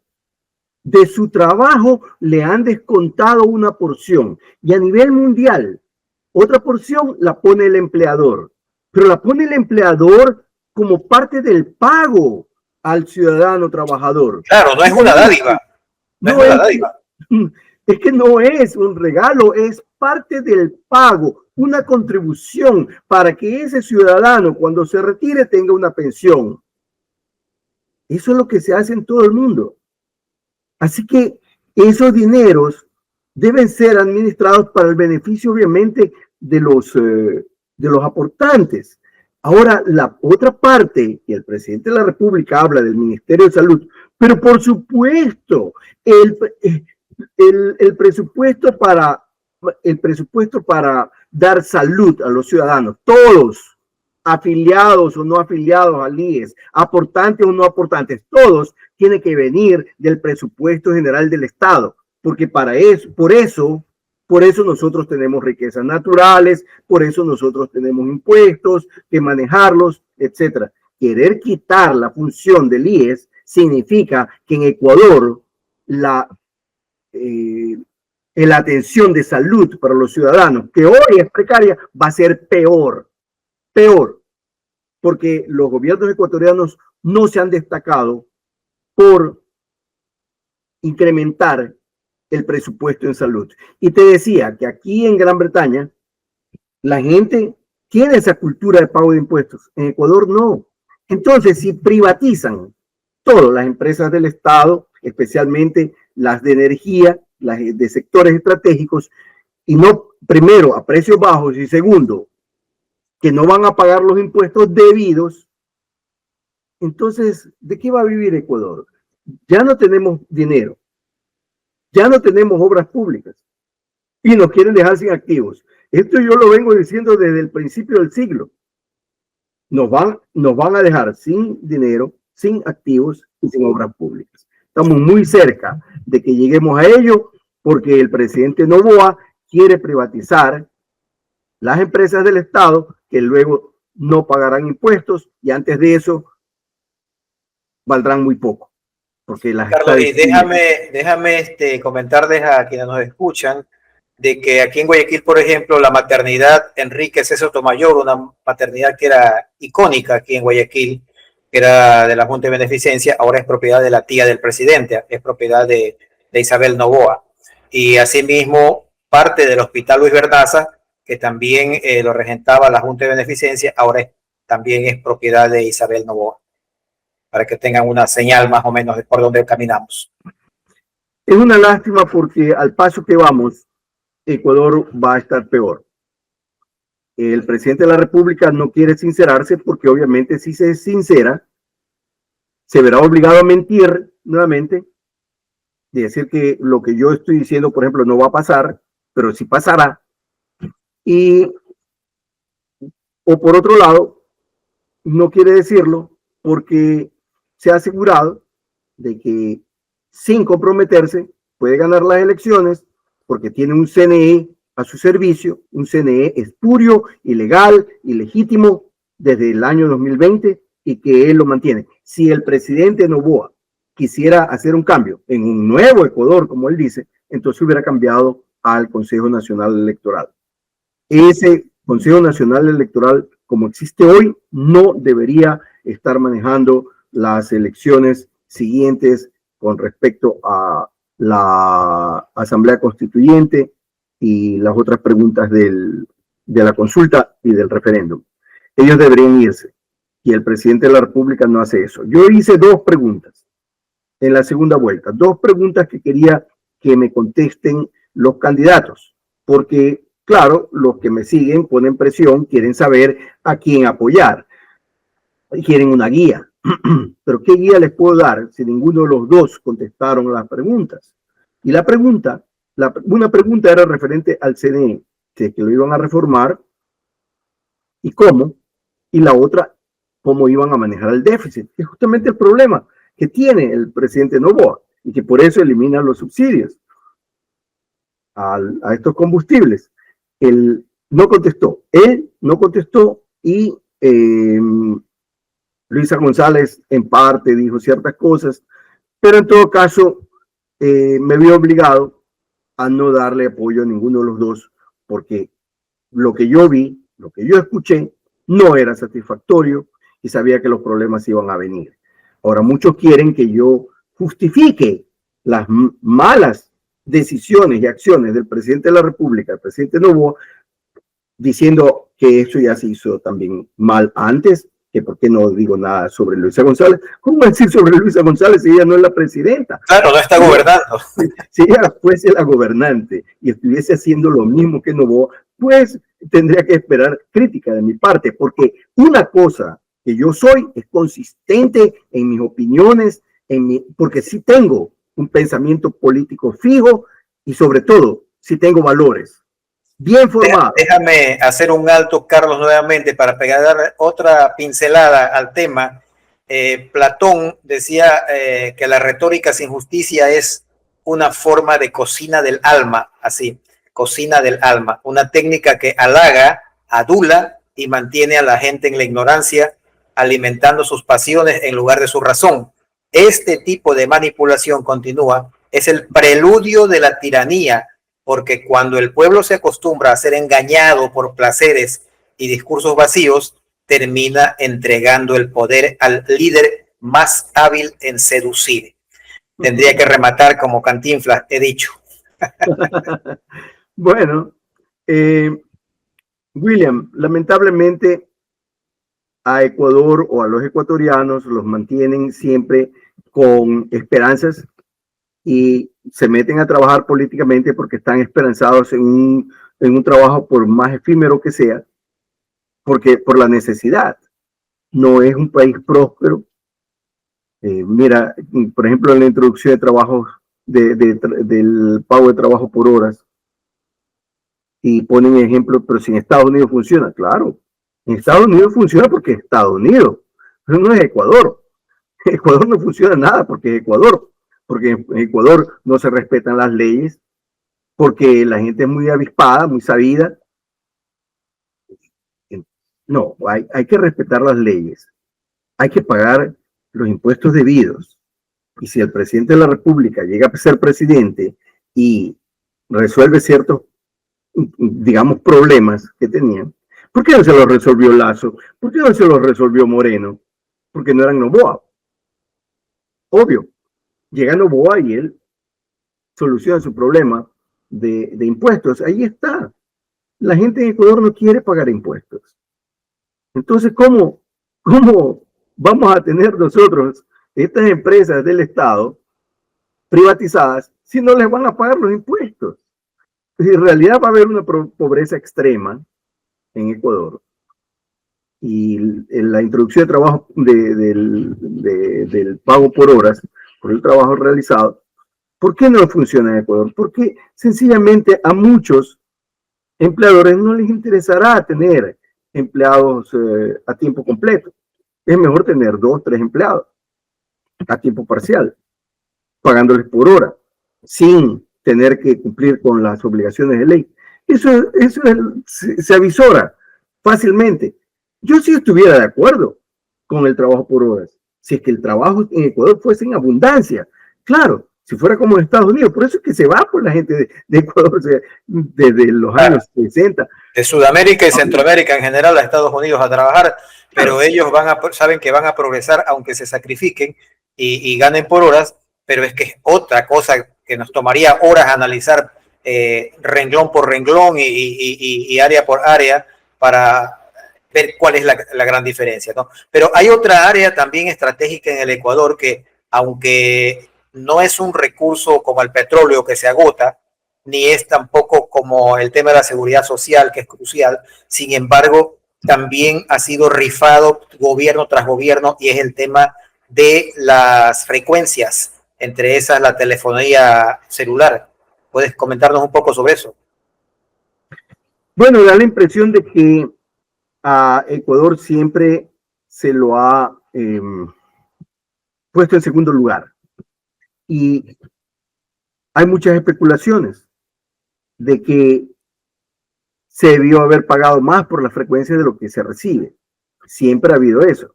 De su trabajo le han descontado una porción y a nivel mundial otra porción la pone el empleador, pero la pone el empleador como parte del pago al ciudadano trabajador. Claro, no es una dádiva. Es que no es un regalo, es parte del pago, una contribución para que ese ciudadano cuando se retire tenga una pensión. Eso es lo que se hace en todo el mundo. Así que esos dineros deben ser administrados para el beneficio, obviamente, de los aportantes. Ahora, la otra parte, y el presidente de la República habla del Ministerio de Salud, pero por supuesto, el presupuesto para dar salud a los ciudadanos, todos, afiliados o no afiliados al IES, aportantes o no aportantes, todos tienen que venir del presupuesto general del Estado, porque por eso nosotros tenemos riquezas naturales, por eso nosotros tenemos impuestos que manejarlos, etcétera. Querer quitar la función del IES significa que en Ecuador la atención de salud para los ciudadanos, que hoy es precaria, va a ser peor, porque los gobiernos ecuatorianos no se han destacado por incrementar el presupuesto en salud. Y te decía que aquí en Gran Bretaña la gente tiene esa cultura de pago de impuestos. En Ecuador no. Entonces, si privatizan todas las empresas del Estado, especialmente las de energía, las de sectores estratégicos, y no, primero, a precios bajos, y segundo, que no van a pagar los impuestos debidos, entonces, ¿de qué va a vivir Ecuador? Ya no tenemos dinero, ya no tenemos obras públicas y nos quieren dejar sin activos. Esto yo lo vengo diciendo desde el principio del siglo. Nos van a dejar sin dinero, sin activos y sin obras públicas. Estamos muy cerca de que lleguemos a ello porque el presidente Noboa quiere privatizar las empresas del Estado que luego no pagarán impuestos y antes de eso valdrán muy poco. Porque Carlos, y déjame comentarles a quienes nos escuchan de que aquí en Guayaquil, por ejemplo, la maternidad Enrique C. Sotomayor, una maternidad que era icónica aquí en Guayaquil, que era de la Junta de Beneficencia, ahora es propiedad de la tía del presidente, es propiedad de Isabel Noboa. Y asimismo, parte del Hospital Luis Verdaza, que también lo regentaba la Junta de Beneficencia, ahora también es propiedad de Isabel Noboa, para que tengan una señal más o menos de por dónde caminamos. Es una lástima porque al paso que vamos, Ecuador va a estar peor. El presidente de la República no quiere sincerarse porque obviamente si se sincera, se verá obligado a mentir nuevamente, de decir que lo que yo estoy diciendo, por ejemplo, no va a pasar, pero sí pasará. O por otro lado, no quiere decirlo porque se ha asegurado de que sin comprometerse puede ganar las elecciones porque tiene un CNE a su servicio, un CNE espurio, ilegal, ilegítimo desde el año 2020 y que él lo mantiene. Si el presidente Noboa quisiera hacer un cambio en un nuevo Ecuador, como él dice, entonces hubiera cambiado al Consejo Nacional Electoral. Ese Consejo Nacional Electoral, como existe hoy, no debería estar manejando las elecciones siguientes con respecto a la Asamblea Constituyente y las otras preguntas de la consulta y del referéndum. Ellos deberían irse y el presidente de la República no hace eso. Yo hice 2 preguntas en la segunda vuelta, 2 preguntas que quería que me contesten los candidatos, porque claro, los que me siguen ponen presión, quieren saber a quién apoyar, quieren una guía. Pero ¿qué guía les puedo dar si ninguno de los 2 contestaron las preguntas? Y una pregunta era referente al CNE, que lo iban a reformar y cómo, y la otra, cómo iban a manejar el déficit, que es justamente el problema que tiene el presidente Noboa y que por eso elimina los subsidios a estos combustibles. Él no contestó y Luisa González en parte dijo ciertas cosas, pero en todo caso me vi obligado a no darle apoyo a ninguno de los 2 porque lo que yo vi, lo que yo escuché no era satisfactorio y sabía que los problemas iban a venir. Ahora muchos quieren que yo justifique las malas decisiones y acciones del presidente de la República, el presidente Noboa, diciendo que eso ya se hizo también mal antes, que por qué no digo nada sobre Luisa González. ¿Cómo decir sobre Luisa González si ella no es la presidenta? Claro, no está gobernando. Si ella fuese la gobernante y estuviese haciendo lo mismo que Noboa, pues tendría que esperar crítica de mi parte, porque una cosa que yo soy es consistente en mis opiniones, porque sí tengo un pensamiento político fijo y sobre todo sí tengo valores bien formados. Déjame hacer un alto, Carlos, nuevamente para pegar otra pincelada al tema. Platón decía que la retórica sin justicia es una forma de cocina del alma, así, cocina del alma, una técnica que halaga, adula y mantiene a la gente en la ignorancia, alimentando sus pasiones en lugar de su razón. Este tipo de manipulación continua es el preludio de la tiranía, porque cuando el pueblo se acostumbra a ser engañado por placeres y discursos vacíos, termina entregando el poder al líder más hábil en seducir. Tendría que rematar como Cantinflas, he dicho. Bueno, William, lamentablemente a Ecuador o a los ecuatorianos los mantienen siempre con esperanzas y se meten a trabajar políticamente porque están esperanzados en un trabajo por más efímero que sea, porque por la necesidad. No es un país próspero. Mira, por ejemplo, en la introducción de trabajos del pago de trabajo por horas, y ponen ejemplos, pero si en Estados Unidos funciona, claro, en Estados Unidos funciona porque es Estados Unidos, pero no es Ecuador. En Ecuador no funciona nada porque es Ecuador, porque en Ecuador no se respetan las leyes, porque la gente es muy avispada, muy sabida. No, hay que respetar las leyes, hay que pagar los impuestos debidos. Y si el presidente de la República llega a ser presidente y resuelve ciertos, digamos, problemas que tenían, ¿por qué no se los resolvió Lazo? ¿Por qué no se los resolvió Moreno? Porque no eran Noboa. Obvio, llega Noboa y él soluciona su problema de impuestos. Ahí está. La gente en Ecuador no quiere pagar impuestos. Entonces, ¿cómo vamos a tener nosotros estas empresas del Estado privatizadas si no les van a pagar los impuestos? En realidad va a haber una pobreza extrema en Ecuador. Y en la introducción de trabajo del pago por horas, por el trabajo realizado, ¿por qué no funciona en Ecuador? Porque sencillamente a muchos empleadores no les interesará tener empleados a tiempo completo. Es mejor tener 2, 3 empleados a tiempo parcial, pagándoles por hora, sin tener que cumplir con las obligaciones de ley. Eso se avisora fácilmente. Yo sí estuviera de acuerdo con el trabajo por horas, si es que el trabajo en Ecuador fuese en abundancia. Claro, Si fuera como en Estados Unidos, por eso es que se va por la gente de Ecuador desde los años 60. De Sudamérica y Centroamérica en general a Estados Unidos a trabajar, pero ellos saben que van a progresar aunque se sacrifiquen y ganen por horas, pero es que es otra cosa que nos tomaría horas analizar renglón por renglón y área por área para ver cuál es la gran diferencia, ¿no? Pero hay otra área también estratégica en el Ecuador que, aunque no es un recurso como el petróleo que se agota, ni es tampoco como el tema de la seguridad social, que es crucial. Sin embargo, también ha sido rifado gobierno tras gobierno y es el tema de las frecuencias, entre esas la telefonía celular. ¿Puedes comentarnos un poco sobre eso? Bueno, da la impresión de que a Ecuador siempre se lo ha puesto en segundo lugar. Y hay muchas especulaciones de que se debió haber pagado más por la frecuencia de lo que se recibe. Siempre ha habido eso.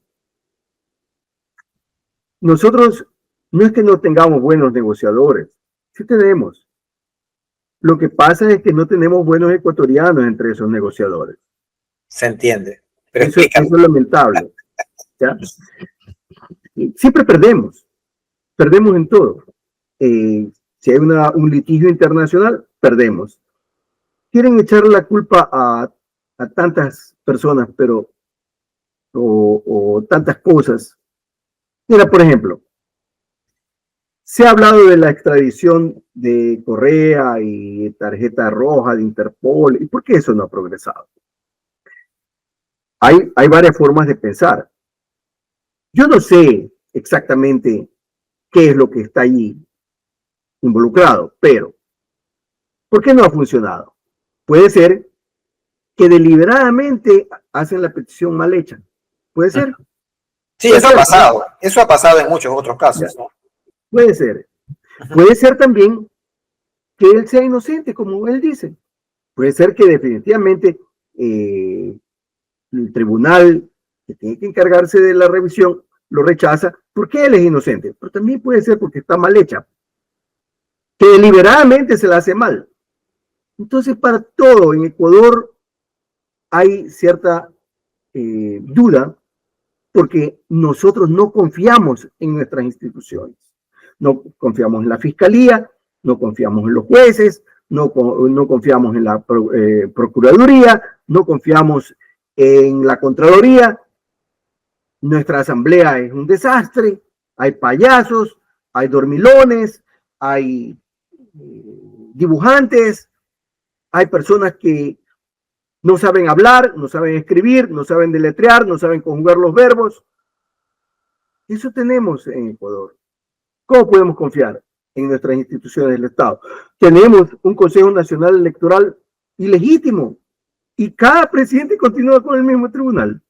Nosotros no es que no tengamos buenos negociadores, sí tenemos. Lo que pasa es que no tenemos buenos ecuatorianos entre esos negociadores. Se entiende. Pero eso es lamentable. ¿Ya? Siempre perdemos en todo. Si hay un litigio internacional, perdemos. Quieren echar la culpa a tantas personas, pero o tantas cosas. Mira, por ejemplo, se ha hablado de la extradición de Correa y tarjeta roja de Interpol. ¿Y por qué eso no ha progresado? Hay varias formas de pensar. Yo no sé exactamente qué es lo que está allí involucrado, pero ¿por qué no ha funcionado? Puede ser que deliberadamente hacen la petición mal hecha. ¿Puede ser? Sí, eso ha pasado. Eso ha pasado en muchos otros casos, ¿no? Puede ser. Puede ser también que él sea inocente, como él dice. Puede ser que definitivamente el tribunal que tiene que encargarse de la revisión lo rechaza porque él es inocente. Pero también puede ser porque está mal hecha. Que deliberadamente se la hace mal. Entonces, para todo en Ecuador hay cierta duda porque nosotros no confiamos en nuestras instituciones. No confiamos en la fiscalía, no confiamos en los jueces, no confiamos en la procuraduría, no confiamos en la contraloría. Nuestra asamblea es un desastre, hay payasos, hay dormilones, hay dibujantes, hay personas que no saben hablar, no saben escribir, no saben deletrear, no saben conjugar los verbos. Eso tenemos en Ecuador. ¿Cómo podemos confiar en nuestras instituciones del Estado? Tenemos un Consejo Nacional Electoral ilegítimo y cada presidente continúa con el mismo tribunal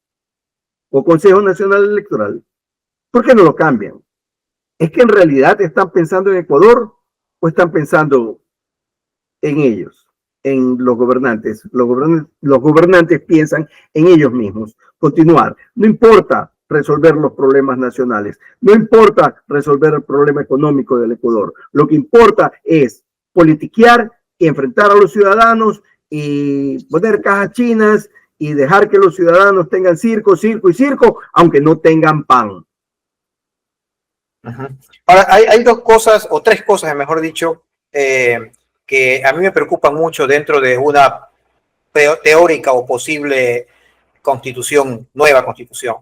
o Consejo Nacional Electoral. ¿Por qué no lo cambian? ¿Es que en realidad están pensando en Ecuador o están pensando en ellos, en los gobernantes? Los gobernantes piensan en ellos mismos. Continuar. No importa resolver los problemas nacionales. No importa resolver el problema económico del Ecuador. Lo que importa es politiquear y enfrentar a los ciudadanos y poner cajas chinas y dejar que los ciudadanos tengan circo, circo y circo, aunque no tengan pan. Ahora, hay dos cosas, o tres cosas, mejor dicho, que a mí me preocupan mucho dentro de una teórica o posible constitución, nueva constitución.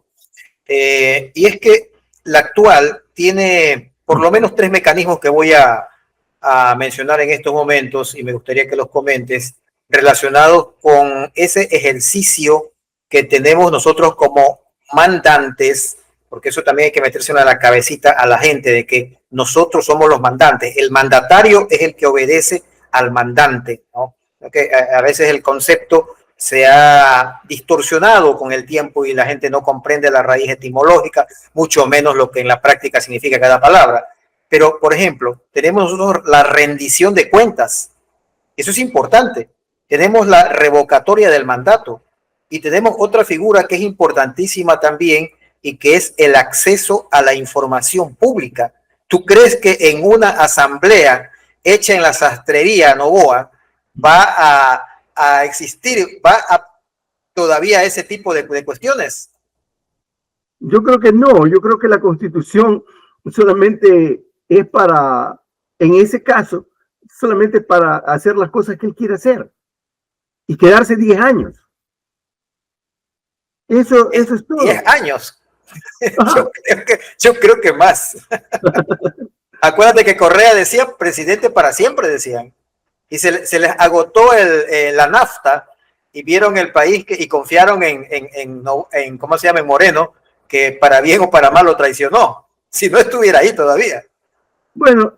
Y es que la actual tiene por lo menos tres mecanismos que voy a mencionar en estos momentos y me gustaría que los comentes relacionados con ese ejercicio que tenemos nosotros como mandantes, porque eso también hay que meterse en la cabecita a la gente de que nosotros somos los mandantes. El mandatario es el que obedece al mandante, ¿no? Que a veces el concepto se ha distorsionado con el tiempo y la gente no comprende la raíz etimológica, mucho menos lo que en la práctica significa cada palabra. Pero, por ejemplo, tenemos nosotros la rendición de cuentas. Eso es importante. Tenemos la revocatoria del mandato y tenemos otra figura que es importantísima también y que es el acceso a la información pública. ¿Tú crees que en una asamblea hecha en la sastrería Novoa va a existir, todavía ese tipo de cuestiones? Yo creo que no, yo creo que la Constitución solamente es para, en ese caso, solamente para hacer las cosas que él quiere hacer y quedarse 10 años. Eso es todo. 10 años. Yo creo que más. Acuérdate que Correa decía presidente para siempre, decían. Y se les agotó la nafta y vieron el país y confiaron en ¿cómo se llama? En Moreno, que para bien o para mal lo traicionó. Si no estuviera ahí todavía. Bueno,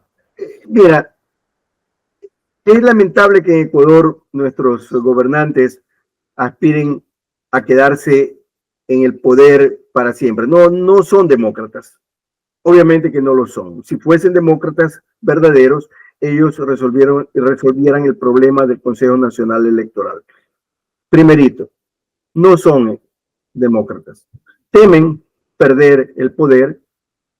mira, es lamentable que en Ecuador nuestros gobernantes aspiren a quedarse en el poder para siempre. No son demócratas. Obviamente que no lo son. Si fuesen demócratas verdaderos, ellos resolvieran el problema del Consejo Nacional Electoral. Primerito, no son demócratas. Temen perder el poder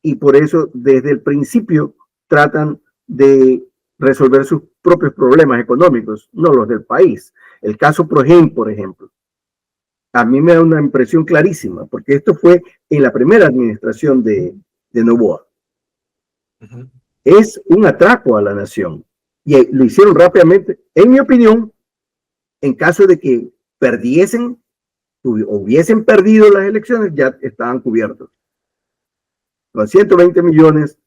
y por eso desde el principio tratan de resolver sus propios problemas económicos, no los del país. El caso Progen, por ejemplo, a mí me da una impresión clarísima, porque esto fue en la primera administración de Noboa. Uh-huh. Es un atraco a la nación y lo hicieron rápidamente. En mi opinión, en caso de que perdiesen, hubiesen perdido las elecciones, ya estaban cubiertos. Con 120 millones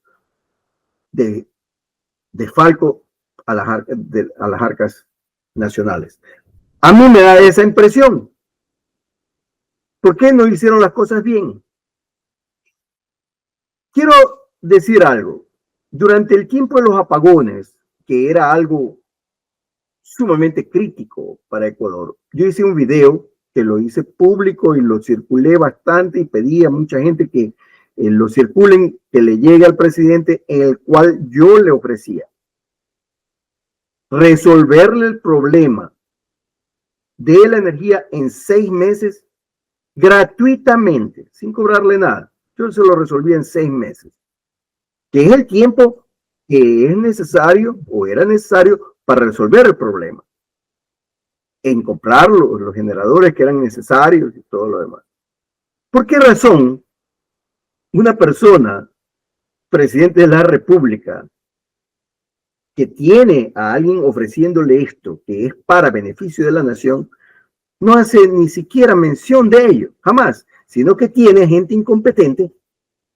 de falco a las arcas nacionales. A mí me da esa impresión. ¿Por qué no hicieron las cosas bien? Quiero decir algo. Durante el tiempo de los apagones, que era algo sumamente crítico para Ecuador, yo hice un video que lo hice público y lo circulé bastante y pedí a mucha gente que lo circulen, que le llegue al presidente, en el cual yo le ofrecía resolverle el problema de la energía en 6 meses gratuitamente, sin cobrarle nada. Yo se lo resolví en 6 meses, que es el tiempo que es necesario o era necesario para resolver el problema, en comprar los generadores que eran necesarios y todo lo demás. ¿Por qué razón una persona, presidente de la República, que tiene a alguien ofreciéndole esto, que es para beneficio de la nación, no hace ni siquiera mención de ello, jamás, sino que tiene gente incompetente,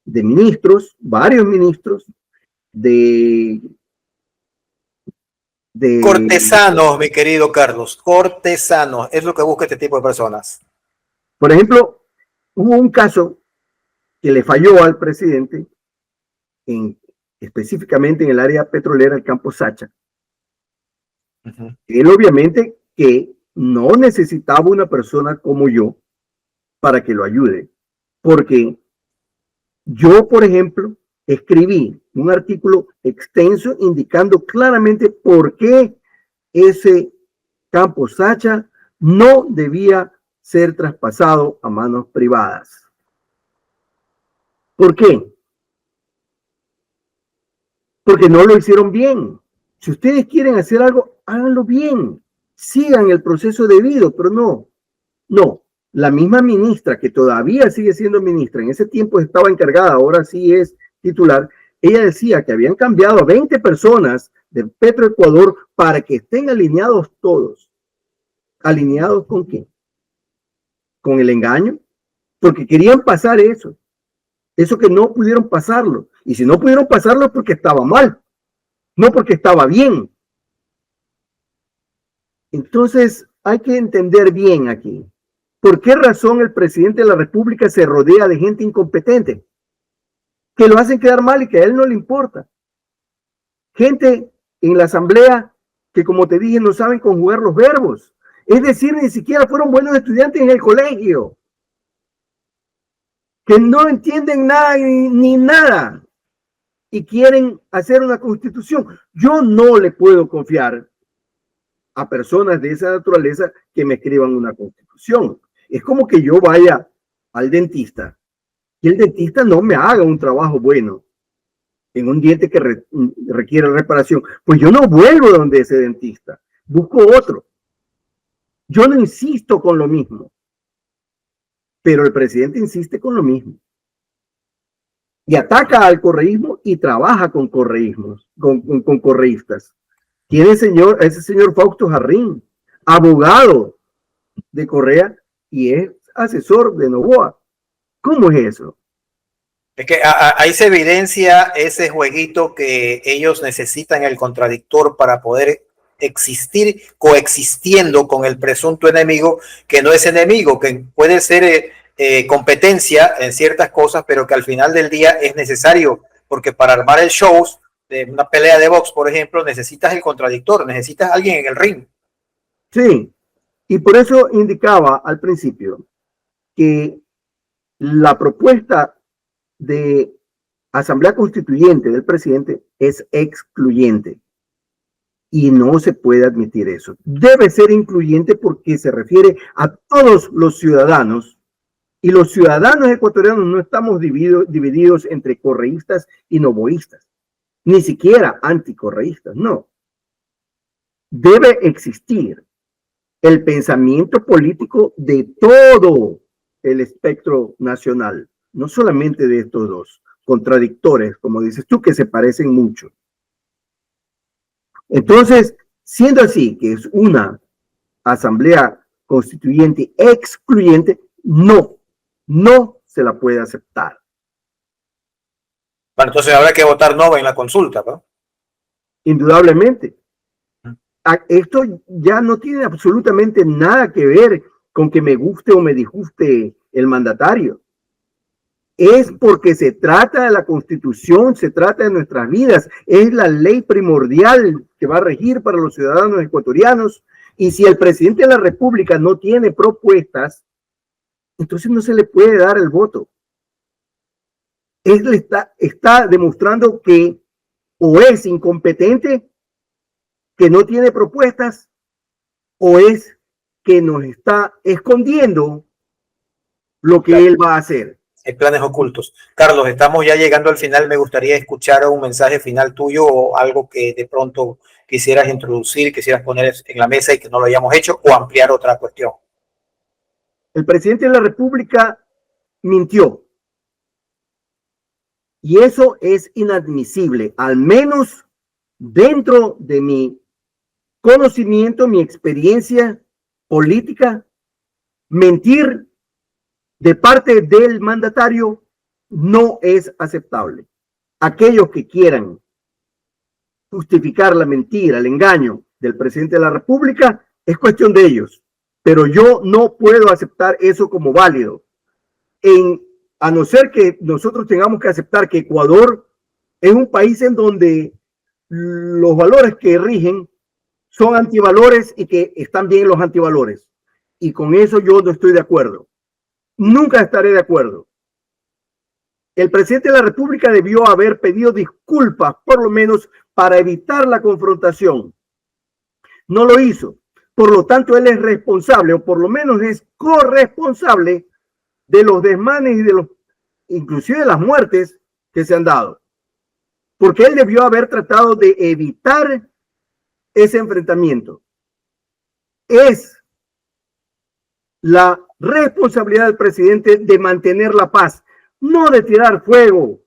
de ministros, varios ministros, de cortesanos, mi querido Carlos, cortesanos, es lo que busca este tipo de personas. Por ejemplo, hubo un caso que le falló al presidente, específicamente en el área petrolera, el campo Sacha. Uh-huh. Él obviamente que no necesitaba una persona como yo para que lo ayude, porque yo, por ejemplo, escribí un artículo extenso indicando claramente por qué ese campo Sacha no debía ser traspasado a manos privadas. ¿Por qué? Porque no lo hicieron bien. Si ustedes quieren hacer algo, háganlo bien. Sigan el proceso debido, pero no. La misma ministra, que todavía sigue siendo ministra, en ese tiempo estaba encargada, ahora sí es titular, ella decía que habían cambiado a 20 personas de Petroecuador para que estén alineados todos. ¿Alineados con qué? ¿Con el engaño? Porque querían pasar eso. Eso que no pudieron pasarlo. Y si no pudieron pasarlo es porque estaba mal, no porque estaba bien. Entonces hay que entender bien aquí. ¿Por qué razón el presidente de la República se rodea de gente incompetente? Que lo hacen quedar mal y que a él no le importa. Gente en la asamblea que, como te dije, no saben conjugar los verbos. Es decir, ni siquiera fueron buenos estudiantes en el colegio. Que no entienden nada ni nada. Y quieren hacer una constitución. Yo no le puedo confiar a personas de esa naturaleza que me escriban una constitución. Es como que yo vaya al dentista y el dentista no me haga un trabajo bueno. en un diente que requiere reparación, pues yo no vuelvo donde ese dentista, busco otro. Yo no insisto con lo mismo, pero el presidente insiste con lo mismo. Y ataca al correísmo y trabaja con correísmos, con correístas. Tiene ese señor Fausto Jarrín, abogado de Correa y es asesor de Noboa. ¿Cómo es eso? Es que ahí se evidencia ese jueguito que ellos necesitan el contradictor para poder existir coexistiendo con el presunto enemigo, que no es enemigo, que puede ser competencia en ciertas cosas, pero que al final del día es necesario, porque para armar el show de una pelea de box, por ejemplo, necesitas el contradictor, necesitas a alguien en el ring. Sí, y por eso indicaba al principio que la propuesta de Asamblea Constituyente del presidente es excluyente y no se puede admitir eso. Debe ser incluyente porque se refiere a todos los ciudadanos y los ciudadanos ecuatorianos no estamos divididos entre correístas y novoístas, ni siquiera anticorreístas, no. Debe existir el pensamiento político de todo el espectro nacional, no solamente de estos dos contradictores, como dices tú, que se parecen mucho. Entonces, siendo así, que es una asamblea constituyente excluyente, no se la puede aceptar. Bueno, entonces habrá que votar no en la consulta, ¿no? Indudablemente. Esto ya no tiene absolutamente nada que ver con que me guste o me disguste el mandatario. Es porque se trata de la Constitución, se trata de nuestras vidas, es la ley primordial que va a regir para los ciudadanos ecuatorianos. Y si el presidente de la República no tiene propuestas, entonces no se le puede dar el voto. Él está demostrando que o es incompetente, que no tiene propuestas, o es que nos está escondiendo lo que él va a hacer. Hay planes ocultos. Carlos, estamos ya llegando al final. Me gustaría escuchar un mensaje final tuyo o algo que de pronto quisieras introducir, quisieras poner en la mesa y que no lo hayamos hecho, o ampliar otra cuestión. El presidente de la República mintió. Y eso es inadmisible, al menos dentro de mi conocimiento, mi experiencia política. Mentir de parte del mandatario no es aceptable. Aquellos que quieran justificar la mentira, el engaño del presidente de la República, es cuestión de ellos. Pero yo no puedo aceptar eso como válido. A no ser que nosotros tengamos que aceptar que Ecuador es un país en donde los valores que rigen son antivalores y que están bien los antivalores. Y con eso yo no estoy de acuerdo. Nunca estaré de acuerdo. El presidente de la República debió haber pedido disculpas, por lo menos para evitar la confrontación. No lo hizo. Por lo tanto, él es responsable, o por lo menos es corresponsable de los desmanes y inclusive de las muertes que se han dado. Porque él debió haber tratado de evitar ese enfrentamiento. Es la responsabilidad del presidente de mantener la paz, no de tirar fuego,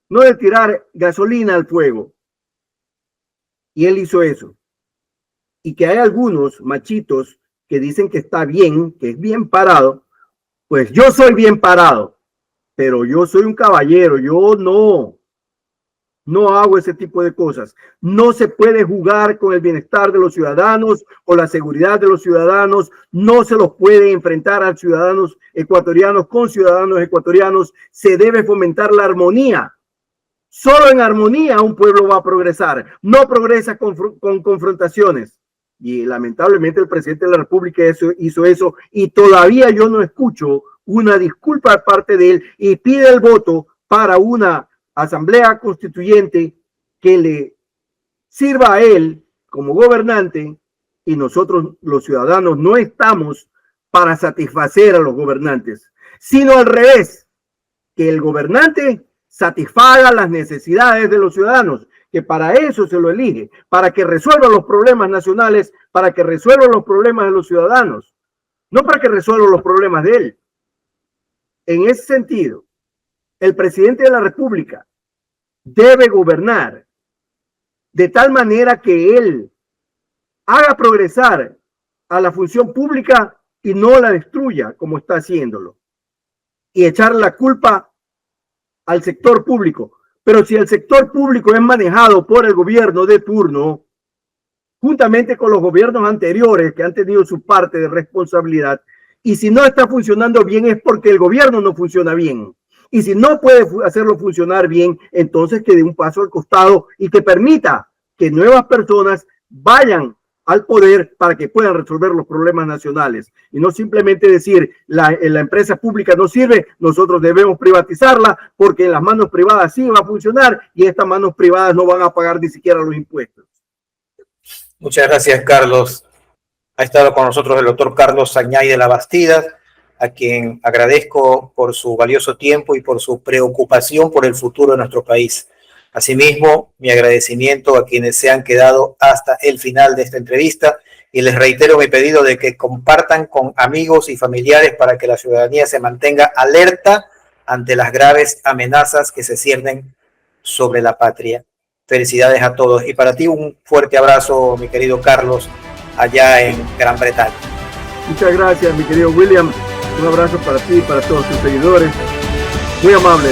no de tirar gasolina al fuego. Y él hizo eso. Y que hay algunos machitos que dicen que está bien, que es bien parado, pues yo soy bien parado, pero yo soy un caballero, yo no hago ese tipo de cosas. No se puede jugar con el bienestar de los ciudadanos o la seguridad de los ciudadanos. No se los puede enfrentar a ciudadanos ecuatorianos con ciudadanos ecuatorianos. Se debe fomentar la armonía. Solo en armonía un pueblo va a progresar. No progresa con confrontaciones. Y lamentablemente el presidente de la República hizo eso y todavía yo no escucho una disculpa de parte de él y pide el voto para una asamblea constituyente que le sirva a él como gobernante, y nosotros los ciudadanos no estamos para satisfacer a los gobernantes, sino al revés, que el gobernante satisfaga las necesidades de los ciudadanos, que para eso se lo elige, para que resuelva los problemas nacionales, para que resuelva los problemas de los ciudadanos, no para que resuelva los problemas de él. En ese sentido, el presidente de la República debe gobernar de tal manera que él haga progresar a la función pública y no la destruya como está haciéndolo, y echar la culpa al sector público. Pero si el sector público es manejado por el gobierno de turno, juntamente con los gobiernos anteriores que han tenido su parte de responsabilidad, y si no está funcionando bien es porque el gobierno no funciona bien. Y si no puede hacerlo funcionar bien, entonces que dé un paso al costado y que permita que nuevas personas vayan al poder para que puedan resolver los problemas nacionales. Y no simplemente decir, la empresa pública no sirve, nosotros debemos privatizarla porque en las manos privadas sí va a funcionar y estas manos privadas no van a pagar ni siquiera los impuestos. Muchas gracias, Carlos. Ha estado con nosotros el doctor Carlos Sañay de la Bastida, a quien agradezco por su valioso tiempo y por su preocupación por el futuro de nuestro país. Asimismo, mi agradecimiento a quienes se han quedado hasta el final de esta entrevista y les reitero mi pedido de que compartan con amigos y familiares para que la ciudadanía se mantenga alerta ante las graves amenazas que se ciernen sobre la patria. Felicidades a todos. Y para ti un fuerte abrazo, mi querido Carlos, allá en Gran Bretaña. Muchas gracias, mi querido William. Un abrazo para ti y para todos tus seguidores. Muy amable.